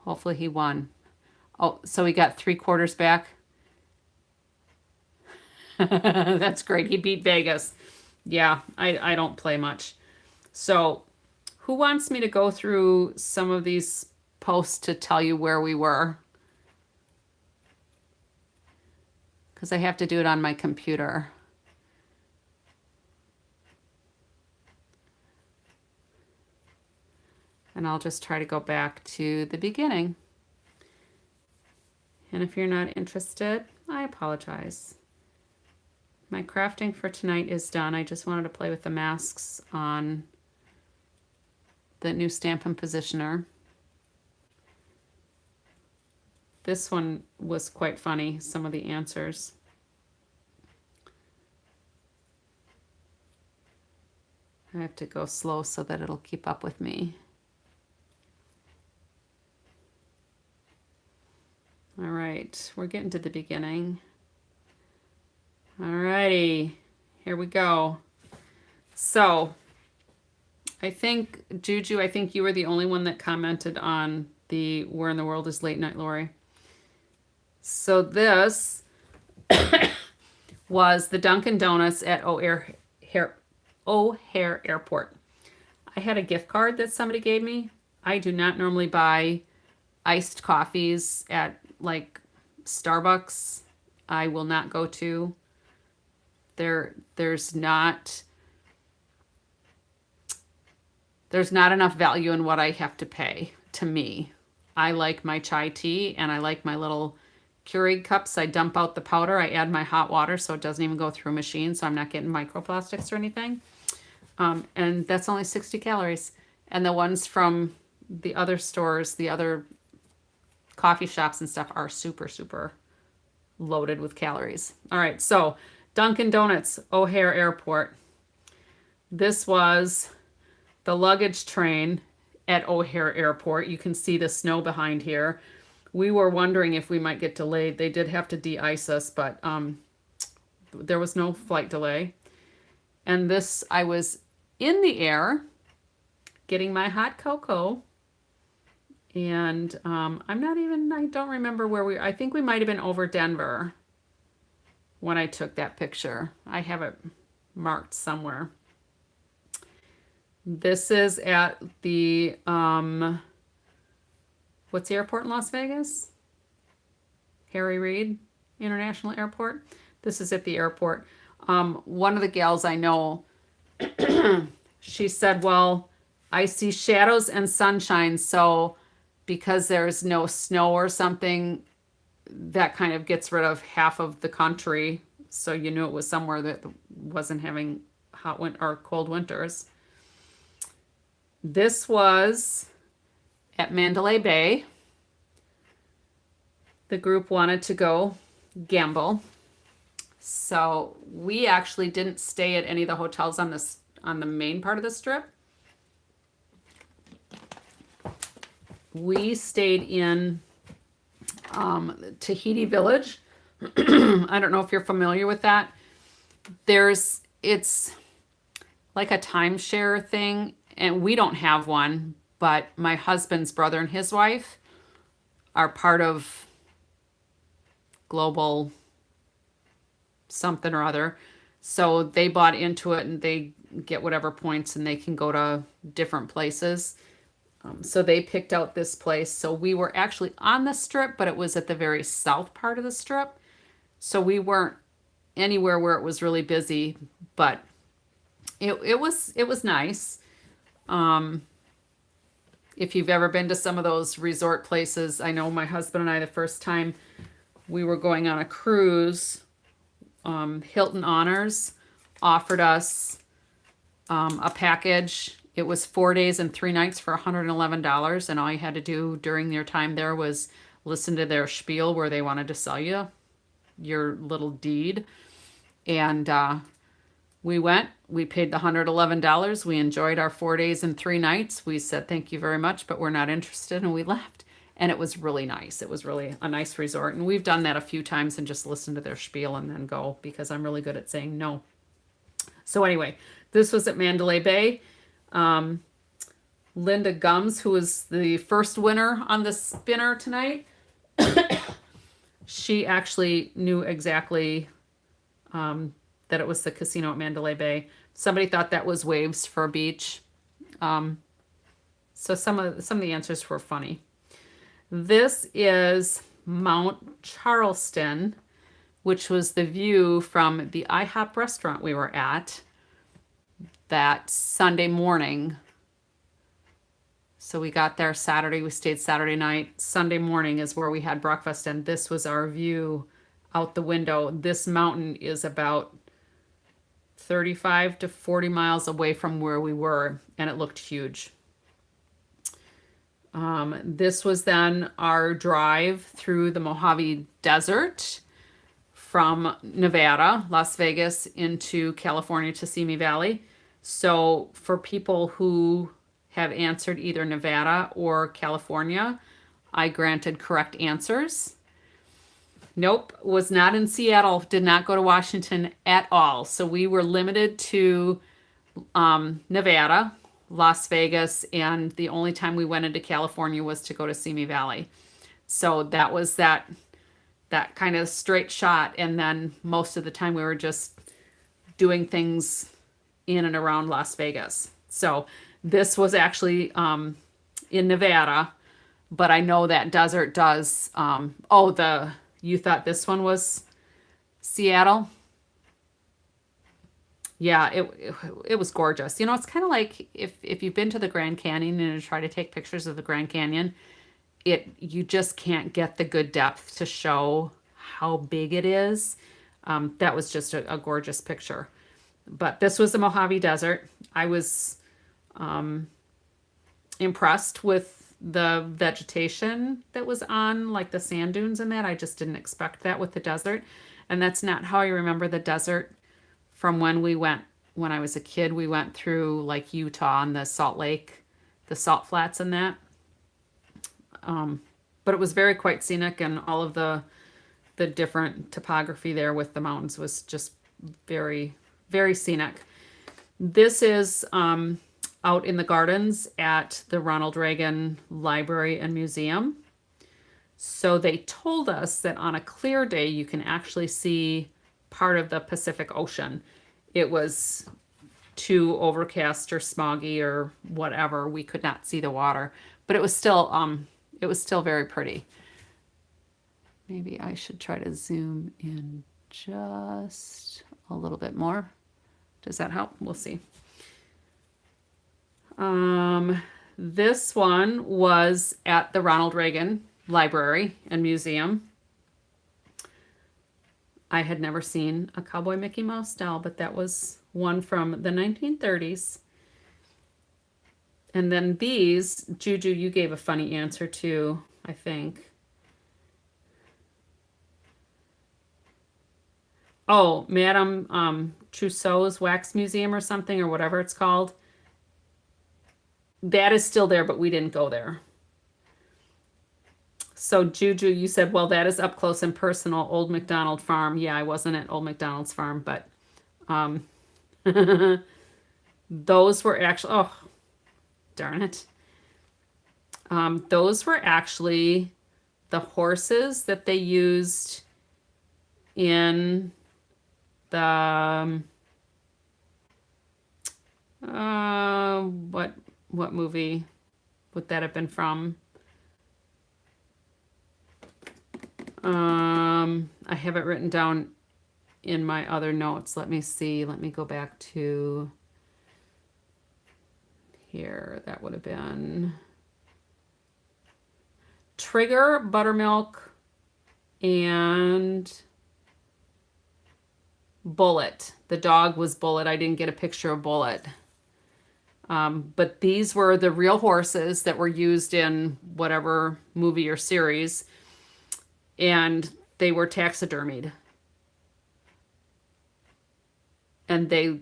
Hopefully he won. Oh, so he got 3/4 back. That's great. He beat Vegas. Yeah, I don't play much. So who wants me to go through some of these posts to tell you where we were? Because I have to do it on my computer. And I'll just try to go back to the beginning. And if you're not interested, I apologize. My crafting for tonight is done. I just wanted to play with the masks on the new Stampin Positioner. This one was quite funny, some of the answers. I have to go slow so that it'll keep up with me. All right, we're getting to the beginning. All righty, here we go. So I think, Juju, I think you were the only one that commented on the Where in the World is Late Night Lori? So this was the Dunkin' Donuts at O'Hare Airport. I had a gift card that somebody gave me. I do not normally buy iced coffees at like Starbucks. I will not go to. There's not enough value in what I have to pay to me. I like my chai tea and I like my little Keurig cups. I dump out the powder. I add my hot water so it doesn't even go through a machine, so I'm not getting microplastics or anything. And that's only 60 calories. And the ones from the other stores, the other coffee shops and stuff are super, super loaded with calories. All right, so Dunkin' Donuts, O'Hare Airport. This was the luggage train at O'Hare Airport. You can see the snow behind here. We were wondering if we might get delayed. They did have to de-ice us, but there was no flight delay. And this, I was in the air getting my hot cocoa. And I don't remember where I think we might have been over Denver when I took that picture. I have it marked somewhere. This is at the, what's the airport in Las Vegas? Harry Reid International Airport. This is at the airport. One of the gals I know, she said, well, I see shadows and sunshine, so because there's no snow or something, that kind of gets rid of half of the country. So you knew it was somewhere that wasn't having hot winter or cold winters. This was at Mandalay Bay. The group wanted to go gamble. So we actually didn't stay at any of the hotels on the main part of the strip. We stayed in Tahiti Village. I don't know if you're familiar with that. It's like a timeshare thing, and we don't have one, but my husband's brother and his wife are part of Global something or other. So they bought into it and they get whatever points and they can go to different places. So they picked out this place. So we were actually on the strip, but it was at the very south part of the strip. So we weren't anywhere where it was really busy, but it was nice. If you've ever been to some of those resort places, I know my husband and I, the first time we were going on a cruise, Hilton Honors offered us a package. It was 4 days and 3 nights for $111, and all you had to do during your time there was listen to their spiel where they wanted to sell you your little deed. And we went, we paid the $111. We enjoyed our 4 days and 3 nights. We said, thank you very much, but we're not interested. And we left. And it was really nice. It was really a nice resort. And we've done that a few times and just listened to their spiel and then go, because I'm really good at saying no. So anyway, this was at Mandalay Bay. Linda Gums, who was the first winner on the spinner tonight, she actually knew exactly that it was the casino at Mandalay Bay. Somebody thought that was waves for a beach. So some of the answers were funny. This is Mount Charleston, which was the view from the IHOP restaurant we were at that Sunday morning. So we got there Saturday, we stayed Saturday night. Sunday morning is where we had breakfast, and this was our view out the window. This mountain is about 35 to 40 miles away from where we were, and it looked huge. This was then our drive through the Mojave Desert from Nevada, Las Vegas, into California to Simi Valley. So for people who have answered either Nevada or California, I granted correct answers. Nope, was not in Seattle, did not go to Washington at all. So we were limited to Nevada, Las Vegas, and the only time we went into California was to go to Simi Valley. So that was that kind of straight shot, and then most of the time we were just doing things in and around Las Vegas. So this was actually in Nevada, but I know that desert does. You thought this one was Seattle? Yeah, it was gorgeous. You know, it's kind of like if you've been to the Grand Canyon and you try to take pictures of the Grand Canyon, you just can't get the good depth to show how big it is. That was just a gorgeous picture. But this was the Mojave Desert. I was impressed with the vegetation that was on, like the sand dunes and that. I just didn't expect that with the desert. And that's not how I remember the desert from when I was a kid. We went through like Utah and the Salt Lake, the Salt Flats and that. But it was very quite scenic, and all of the different topography there with the mountains was just very, very scenic. This is out in the gardens at the Ronald Reagan Library and Museum. So they told us that on a clear day, you can actually see part of the Pacific Ocean. It was too overcast or smoggy or whatever. We could not see the water, but it was still very pretty. Maybe I should try to zoom in just a little bit more. Does that help? We'll see. This one was at the Ronald Reagan Library and Museum. I had never seen a Cowboy Mickey Mouse doll, but that was one from the 1930s. And then these, Juju, you gave a funny answer to, I think. Oh, Madame Trousseau's Wax Museum or something, or whatever it's called. That is still there, but we didn't go there. So Juju, you said, well, that is up close and personal, Old MacDonald Farm. Yeah, I wasn't at Old MacDonald's Farm, but those were actually, oh, darn it. Those were actually the horses that they used in the, what movie would that have been from? I have it written down in my other notes. Let me see. Let me go back to here. That would have been Trigger, Buttermilk, and Bullet. The dog was Bullet. I didn't get a picture of Bullet. But these were the real horses that were used in whatever movie or series, and they were taxidermied. And they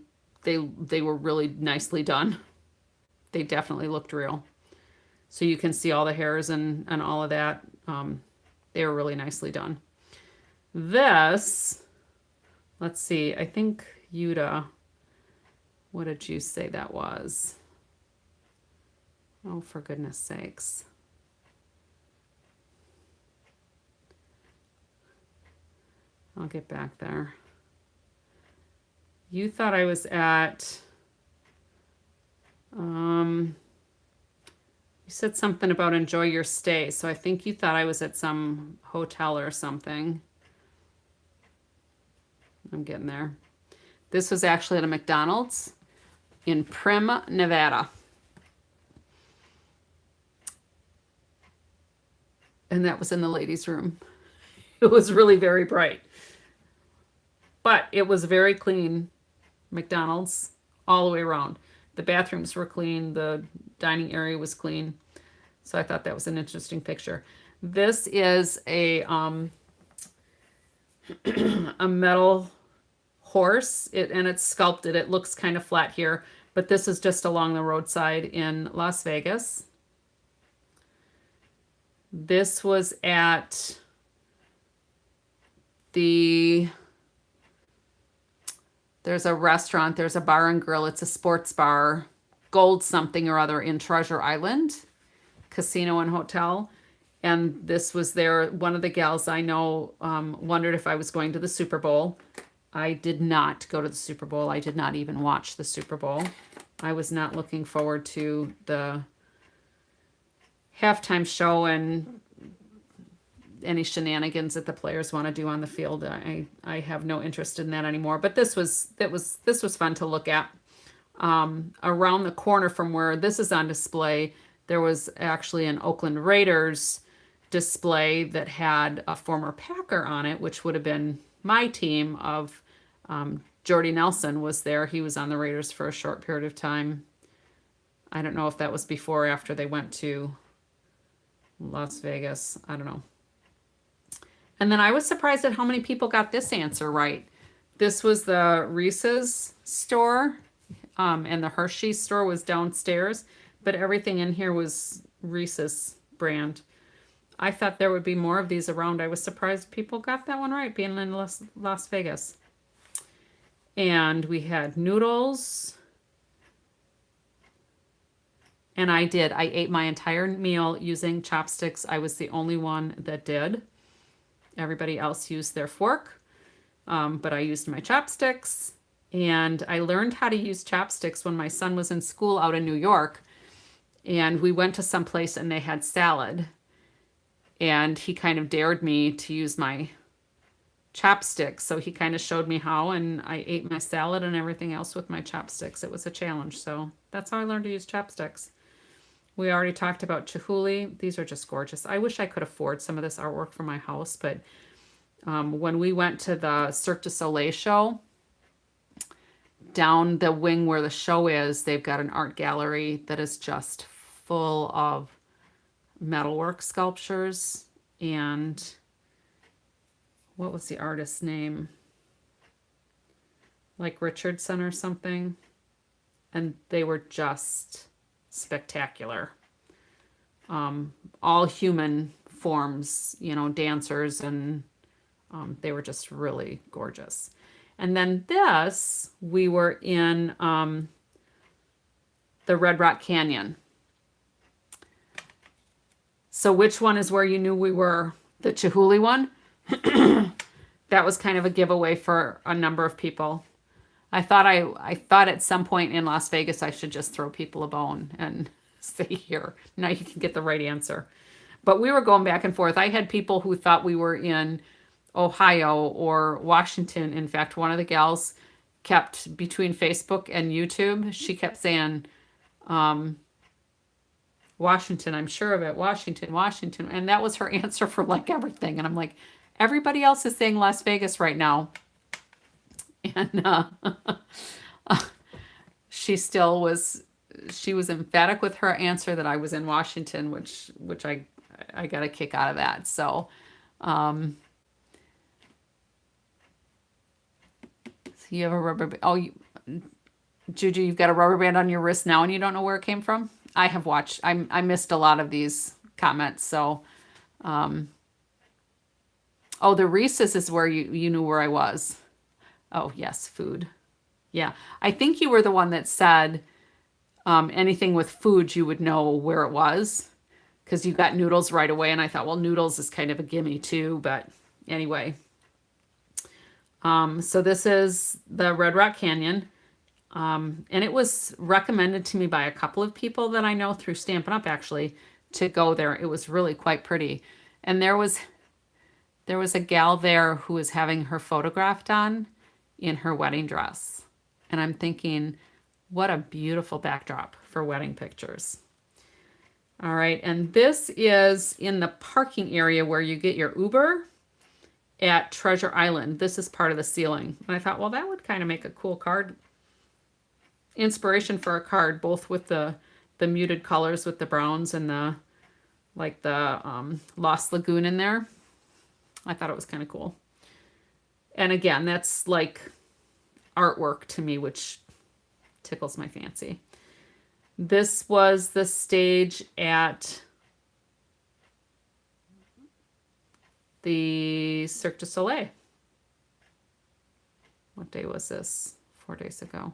were really nicely done. They definitely looked real. So you can see all the hairs and all of that. They were really nicely done. This, let's see, I think Yuta, what did you say that was? Oh, for goodness sakes. I'll get back there. You thought I was at, you said something about enjoy your stay. So I think you thought I was at some hotel or something. I'm getting there. This was actually at a McDonald's in Prim, Nevada. And that was in the ladies' room. It was really very bright. But it was very clean McDonald's all the way around. The bathrooms were clean. The dining area was clean. So I thought that was an interesting picture. This is a metal horse, and it's sculpted. It looks kind of flat here, but this is just along the roadside in Las Vegas. This was at there's a restaurant, there's a bar and grill, it's a sports bar, Gold something or other in Treasure Island Casino and Hotel. And this was there. One of the gals I know wondered if I was going to the Super Bowl. I did not go to the Super Bowl. I did not even watch the Super Bowl. I was not looking forward to the halftime show and any shenanigans that the players want to do on the field. I have no interest in that anymore. But this was fun to look at. Around the corner from where this is on display, there was actually an Oakland Raiders display that had a former Packer on it, which would have been my team of Jordy Nelson was there. He was on the Raiders for a short period of time. I don't know if that was before or after they went to Las Vegas. I don't know. And then I was surprised at how many people got this answer right. This was the Reese's store, and the Hershey store was downstairs, but everything in here was Reese's brand. I thought there would be more of these around. I was surprised people got that one right, being in Las Vegas. And we had noodles. And I ate my entire meal using chopsticks. I was the only one that did. Everybody else used their fork, but I used my chopsticks. And I learned how to use chopsticks when my son was in school out in New York. And we went to some place and they had salad. And he kind of dared me to use my chopsticks. So he kind of showed me how, and I ate my salad and everything else with my chopsticks. It was a challenge. So that's how I learned to use chopsticks. We already talked about Chihuly. These are just gorgeous. I wish I could afford some of this artwork for my house, but when we went to the Cirque du Soleil show, down the wing where the show is, they've got an art gallery that is just full of metalwork sculptures. And what was the artist's name? Like Richardson or something. And they were just spectacular. All human forms, dancers, and they were just really gorgeous. And then this, we were in the Red Rock Canyon. So which one is where you knew we were? The Chihuly one? That was kind of a giveaway for a number of people. I thought at some point in Las Vegas I should just throw people a bone and say, here, now you can get the right answer. But we were going back and forth. I had people who thought we were in Ohio or Washington. In fact, one of the gals kept between Facebook and YouTube. She kept saying, Washington, I'm sure of it. Washington, Washington. And that was her answer for like everything. And I'm like, everybody else is saying Las Vegas right now. And she was emphatic with her answer that I was in Washington, which I got a kick out of that. So, you have a rubber band. Oh, Juju, you've got a rubber band on your wrist now and you don't know where it came from? I have watched. I missed a lot of these comments. So, oh, the Reese's is where you knew where I was. Oh, yes, food. Yeah. I think you were the one that said Anything with food, you would know where it was because you got noodles right away. And I thought, well, noodles is kind of a gimme too. But anyway, so this is the Red Rock Canyon. And it was recommended to me by a couple of people that I know through Stampin' Up actually to go there. It was really quite pretty. And there was a gal there who was having her photograph done in her wedding dress. And I'm thinking, what a beautiful backdrop for wedding pictures. All right, and this is in the parking area where you get your Uber at Treasure Island. This is part of the ceiling. And I thought, well, that would kind of make a cool card. Inspiration for a card, both with the muted colors with the browns and the Lost Lagoon in there. I thought it was kind of cool. And again, that's like artwork to me, which tickles my fancy. This was the stage at the Cirque du Soleil. What day was this? 4 days ago.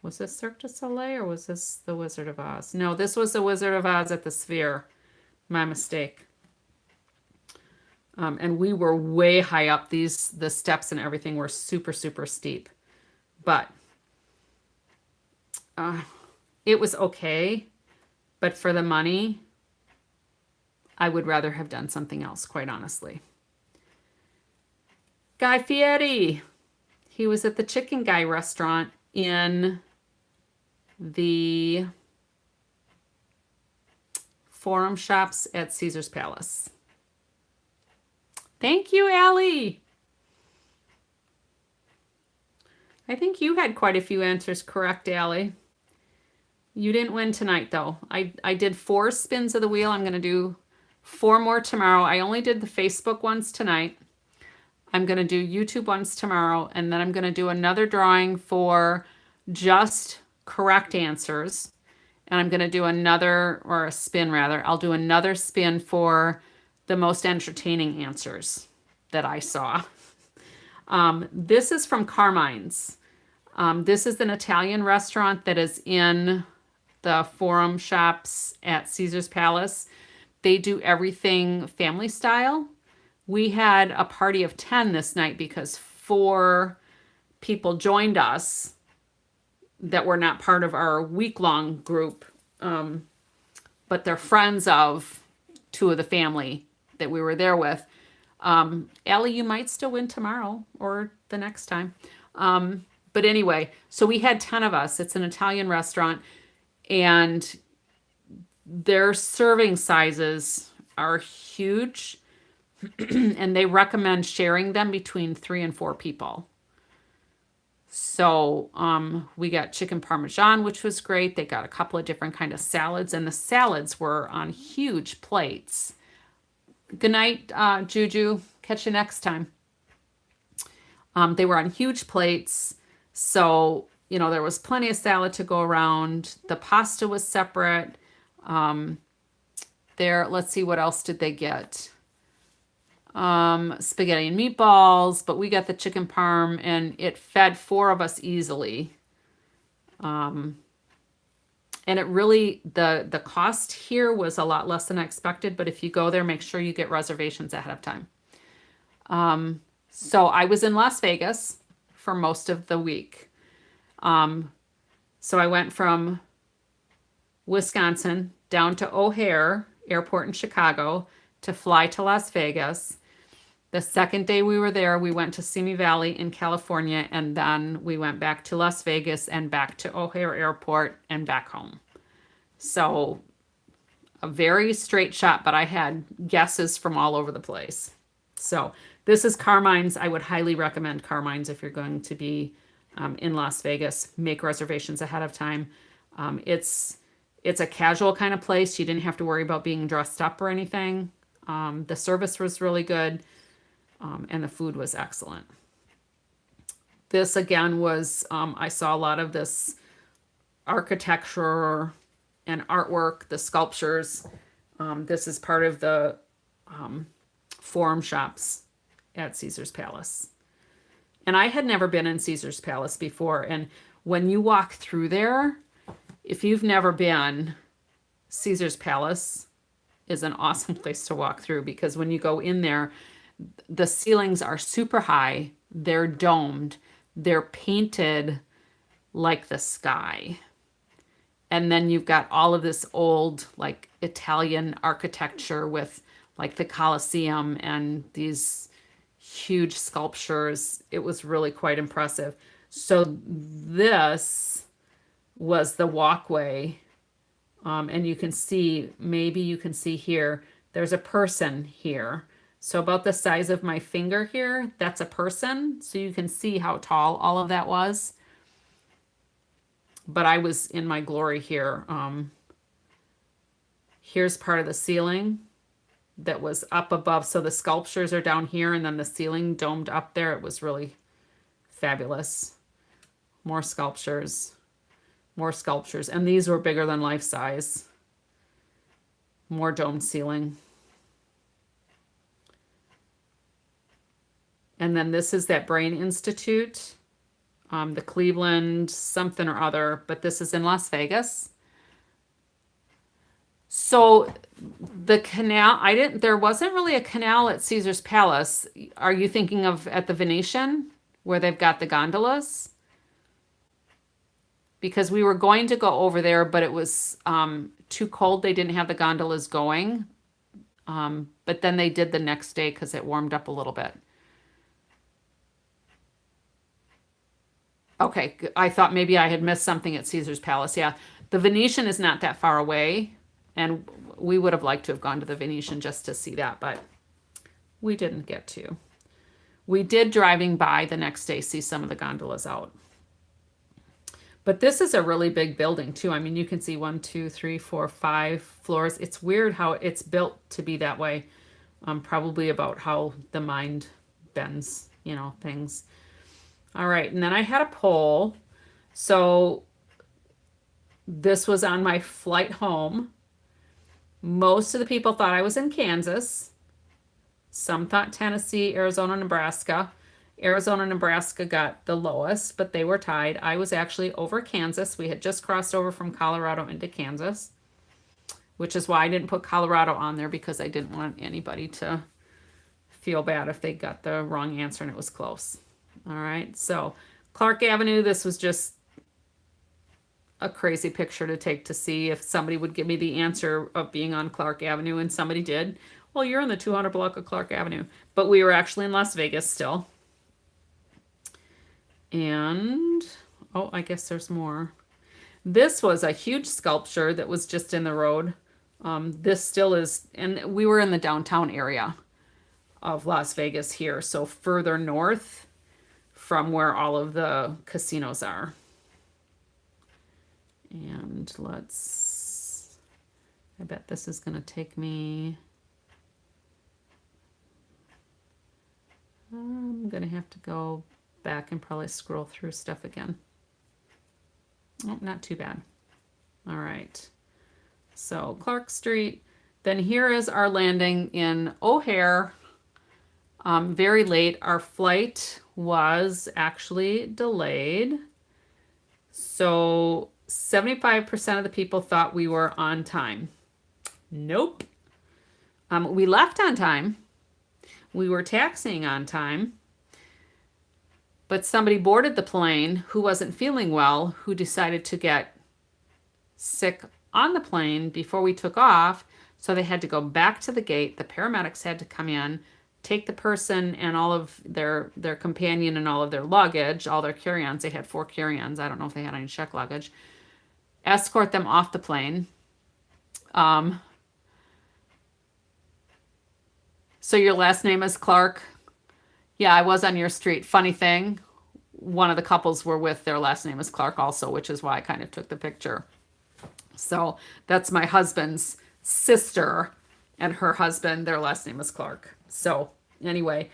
Was this Cirque du Soleil or was this the Wizard of Oz? No, this was the Wizard of Oz at the Sphere. My mistake. And we were way high up. The steps and everything were super, super steep. But it was okay. But for the money, I would rather have done something else, quite honestly. Guy Fieri. He was at the Chicken Guy restaurant in the Forum Shops at Caesar's Palace. Thank you, Allie. I think you had quite a few answers correct, Allie. You didn't win tonight, though. I did 4 spins of the wheel. I'm going to do 4 more tomorrow. I only did the Facebook ones tonight. I'm going to do YouTube ones tomorrow, and then I'm going to do another drawing for just correct answers. And I'm going to do another, or a spin rather, I'll do another spin for the most entertaining answers that I saw. This is from Carmine's. This is an Italian restaurant that is in the Forum Shops at Caesar's Palace. They do everything family style. We had a party of 10 this night because 4 people joined us that were not part of our week-long group, but they're friends of 2 of the family that we were there with. Allie, you might still win tomorrow or the next time. But anyway, so we had 10 of us. It's an Italian restaurant, and their serving sizes are huge, and they recommend sharing them between 3 and 4 people. So we got chicken parmesan, which was great. They got a couple of different kind of salads, and the salads were on huge plates. Good night, Juju. Catch you next time. They were on huge plates, so there was plenty of salad to go around. The pasta was separate. Let's see, what else did they get? Spaghetti and meatballs, but we got the chicken parm, and it fed 4 of us easily. And it really, the cost here was a lot less than I expected, but if you go there, make sure you get reservations ahead of time. So I was in Las Vegas for most of the week. So I went from Wisconsin down to O'Hare Airport in Chicago to fly to Las Vegas. The second day we were there, we went to Simi Valley in California, and then we went back to Las Vegas and back to O'Hare Airport and back home. So a very straight shot, but I had guesses from all over the place. So this is Carmine's. I would highly recommend Carmine's if you're going to be in Las Vegas. Make reservations ahead of time. It's a casual kind of place. You didn't have to worry about being dressed up or anything. The service was really good. And the food was excellent. This again was, I saw a lot of this architecture and artwork, the sculptures. This is part of the Forum Shops at Caesar's Palace. And I had never been in Caesar's Palace before. And when you walk through there, if you've never been, Caesar's Palace is an awesome place to walk through, because when you go in there, the ceilings are super high, they're domed, they're painted like the sky. And then you've got all of this old, like, Italian architecture with, like, the Colosseum and these huge sculptures. It was really quite impressive. So this was the walkway. And you can see, maybe you can see here, there's a person here. So about the size of my finger here, that's a person. So you can see how tall all of that was. But I was in my glory here. Here's part of the ceiling that was up above. So the sculptures are down here, and then the ceiling domed up there. It was really fabulous. More sculptures. More sculptures. And these were bigger than life size. More domed ceiling. And then this is that Brain Institute. The Cleveland something or other, but this is in Las Vegas. So the canal, there wasn't really a canal at Caesar's Palace. Are you thinking of at the Venetian where they've got the gondolas? Because we were going to go over there, but it was too cold. They didn't have the gondolas going. But then they did the next day because it warmed up a little bit. Okay, I thought maybe I had missed something at Caesar's Palace. Yeah, the Venetian is not that far away, and we would have liked to have gone to the Venetian just to see that, but we didn't get to. We did, driving by the next day, see some of the gondolas out. But this is a really big building too. I mean, you can see 1, 2, 3, 4, 5 floors. It's weird how it's built to be that way. Probably about how the mind bends, things. All right, and then I had a poll. So this was on my flight home. Most of the people thought I was in Kansas. Some thought Tennessee, Arizona, Nebraska. Arizona, Nebraska got the lowest, but they were tied. I was actually over Kansas. We had just crossed over from Colorado into Kansas, which is why I didn't put Colorado on there, because I didn't want anybody to feel bad if they got the wrong answer and it was close. All right, so Clark Avenue, this was just a crazy picture to take to see if somebody would give me the answer of being on Clark Avenue, and somebody did. Well, you're in the 200 block of Clark Avenue, but we were actually in Las Vegas still. And, oh, I guess there's more. This was a huge sculpture that was just in the road. This still is, and we were in the downtown area of Las Vegas here, so further north from where all of the casinos are. And I bet this is going to take me, I'm going to have to go back and probably scroll through stuff again. Oh, not too bad. All right. So Clark Street. Then here is our landing in O'Hare. Very late. Our flight was actually delayed. So 75% of the people thought we were on time. Nope. We left on time. We were taxiing on time. But somebody boarded the plane who wasn't feeling well, who decided to get sick on the plane before we took off. So they had to go back to the gate. The paramedics had to come in, take the person and all of their companion and all of their luggage, all their carry-ons. They had 4 carry-ons. I don't know if they had any check luggage. Escort them off the plane. So your last name is Clark? Yeah, I was on your street. Funny thing, one of the couples were with their last name is Clark also, which is why I kind of took the picture. So that's my husband's sister and her husband. Their last name is Clark. So anyway,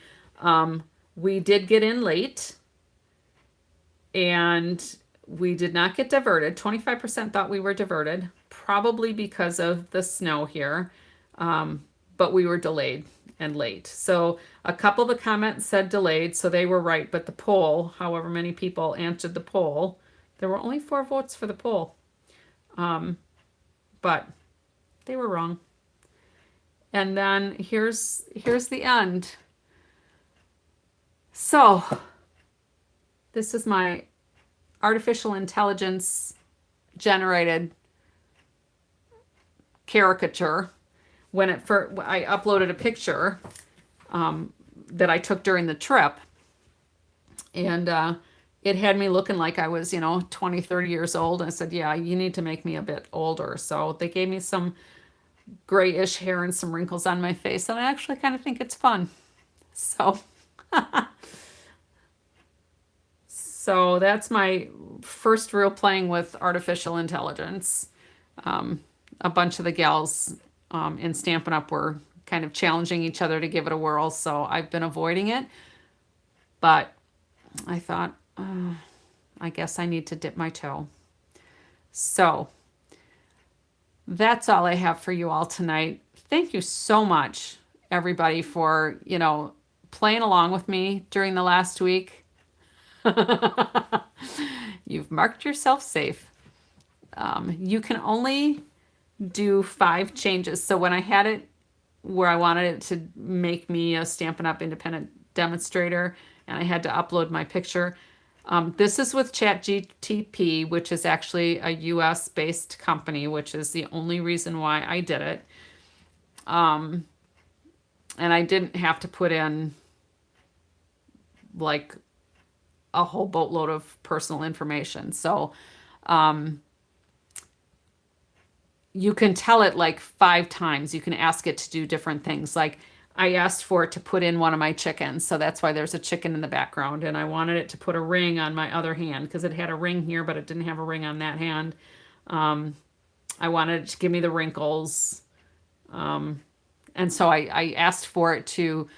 we did get in late and we did not get diverted. 25% thought we were diverted, probably because of the snow here. But we were delayed. and late. So a couple of the comments said delayed, so they were right. But the poll, however many people answered the poll, there were only 4 votes for the poll. But they were wrong. And then here's the end. So this is my artificial intelligence generated caricature. When I uploaded a picture that I took during the trip, and it had me looking like I was, 20, 30 years old. And I said, yeah, you need to make me a bit older. So they gave me some grayish hair and some wrinkles on my face, and I actually kind of think it's fun. So, so that's my first real playing with artificial intelligence. A bunch of the gals in Stampin' Up were kind of challenging each other to give it a whirl, so I've been avoiding it. But I thought, I guess I need to dip my toe. So that's all I have for you all tonight. Thank you so much, everybody, for, playing along with me during the last week. You've marked yourself safe. You can only do 5 changes. So when I had it where I wanted it to make me a Stampin' Up! Independent demonstrator, and I had to upload my picture, this is with ChatGPT, which is actually a US-based company, which is the only reason why I did it. And I didn't have to put in like a whole boatload of personal information. So you can tell it like 5 times. You can ask it to do different things. Like I asked for it to put in one of my chickens, so that's why there's a chicken in the background. And I wanted it to put a ring on my other hand because it had a ring here, but it didn't have a ring on that hand. I wanted it to give me the wrinkles. And so I asked for it to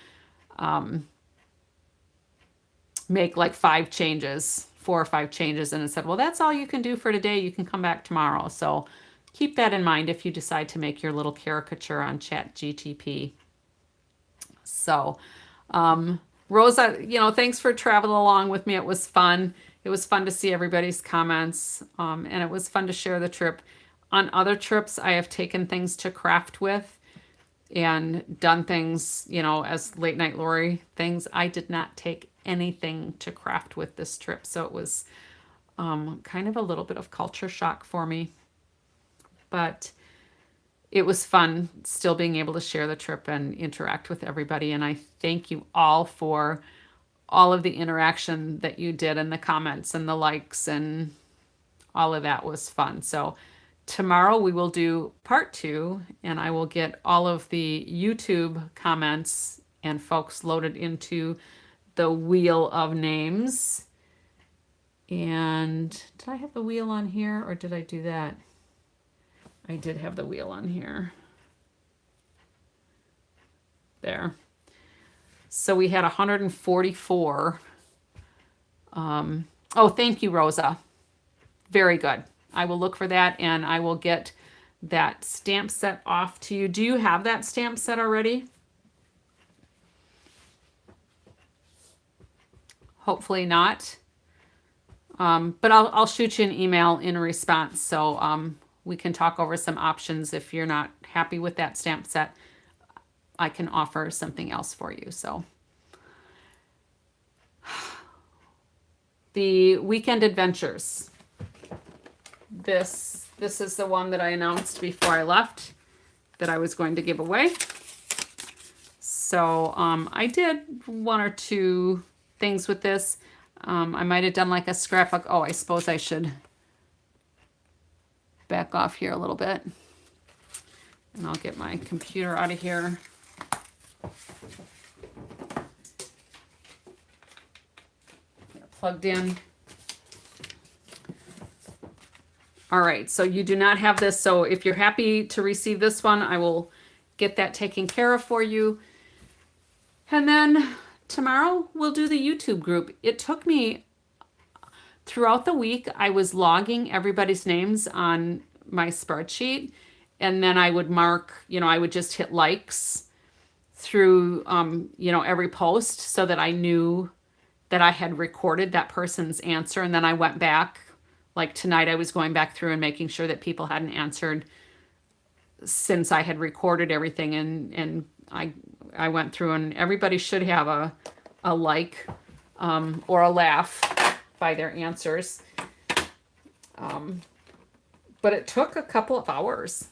make like 5 changes, 4 or 5 changes. And it said, well, that's all you can do for today. You can come back tomorrow. So keep that in mind if you decide to make your little caricature on ChatGPT. So, Rosa, thanks for traveling along with me. It was fun. It was fun to see everybody's comments, and it was fun to share the trip. On other trips, I have taken things to craft with and done things, as Late Night Lori things. I did not take anything to craft with this trip, so it was kind of a little bit of culture shock for me. But it was fun still being able to share the trip and interact with everybody. And I thank you all for all of the interaction that you did and the comments and the likes, and all of that was fun. So tomorrow we will do part 2, and I will get all of the YouTube comments and folks loaded into the wheel of names. And did I have the wheel on here, or did I do that? I did have the wheel on here. There. So we had 144. Oh, thank you, Rosa. Very good. I will look for that, and I will get that stamp set off to you. Do you have that stamp set already? Hopefully not. But I'll shoot you an email in response, so we can talk over some options. If you're not happy with that stamp set, I can offer something else for you. So the weekend adventures. This is the one that I announced before I left that I was going to give away. So I did 1 or 2 things with this. I might have done like a scrapbook. Oh, I suppose I should back off here a little bit. And I'll get my computer out of here. Get it plugged in. All right, so you do not have this. So if you're happy to receive this one, I will get that taken care of for you. And then tomorrow we'll do the YouTube group. It took me throughout the week, I was logging everybody's names on my spreadsheet, and then I would mark, I would just hit likes through, you know, every post so that I knew that I had recorded that person's answer. And then I went back, like tonight, I was going back through and making sure that people hadn't answered since I had recorded everything. And I went through, and everybody should have a like or a laugh by their answers. But it took a couple of hours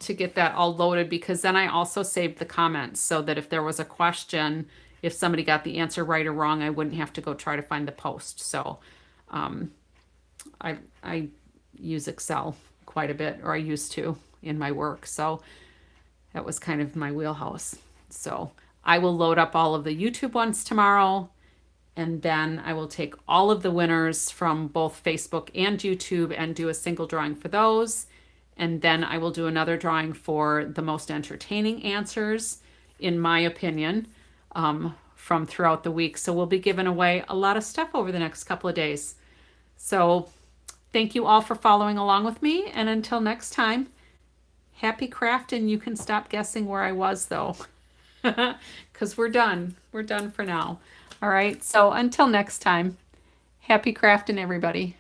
to get that all loaded, because then I also saved the comments so that if there was a question, if somebody got the answer right or wrong, I wouldn't have to go try to find the post. So I use Excel quite a bit, or I used to in my work. So that was kind of my wheelhouse. So I will load up all of the YouTube ones tomorrow, and then I will take all of the winners from both Facebook and YouTube and do a single drawing for those. And then I will do another drawing for the most entertaining answers, in my opinion, from throughout the week. So we'll be giving away a lot of stuff over the next couple of days. So thank you all for following along with me. And until next time, happy crafting. You can stop guessing where I was, though, because we're done. We're done for now. All right. So until next time, happy crafting, everybody.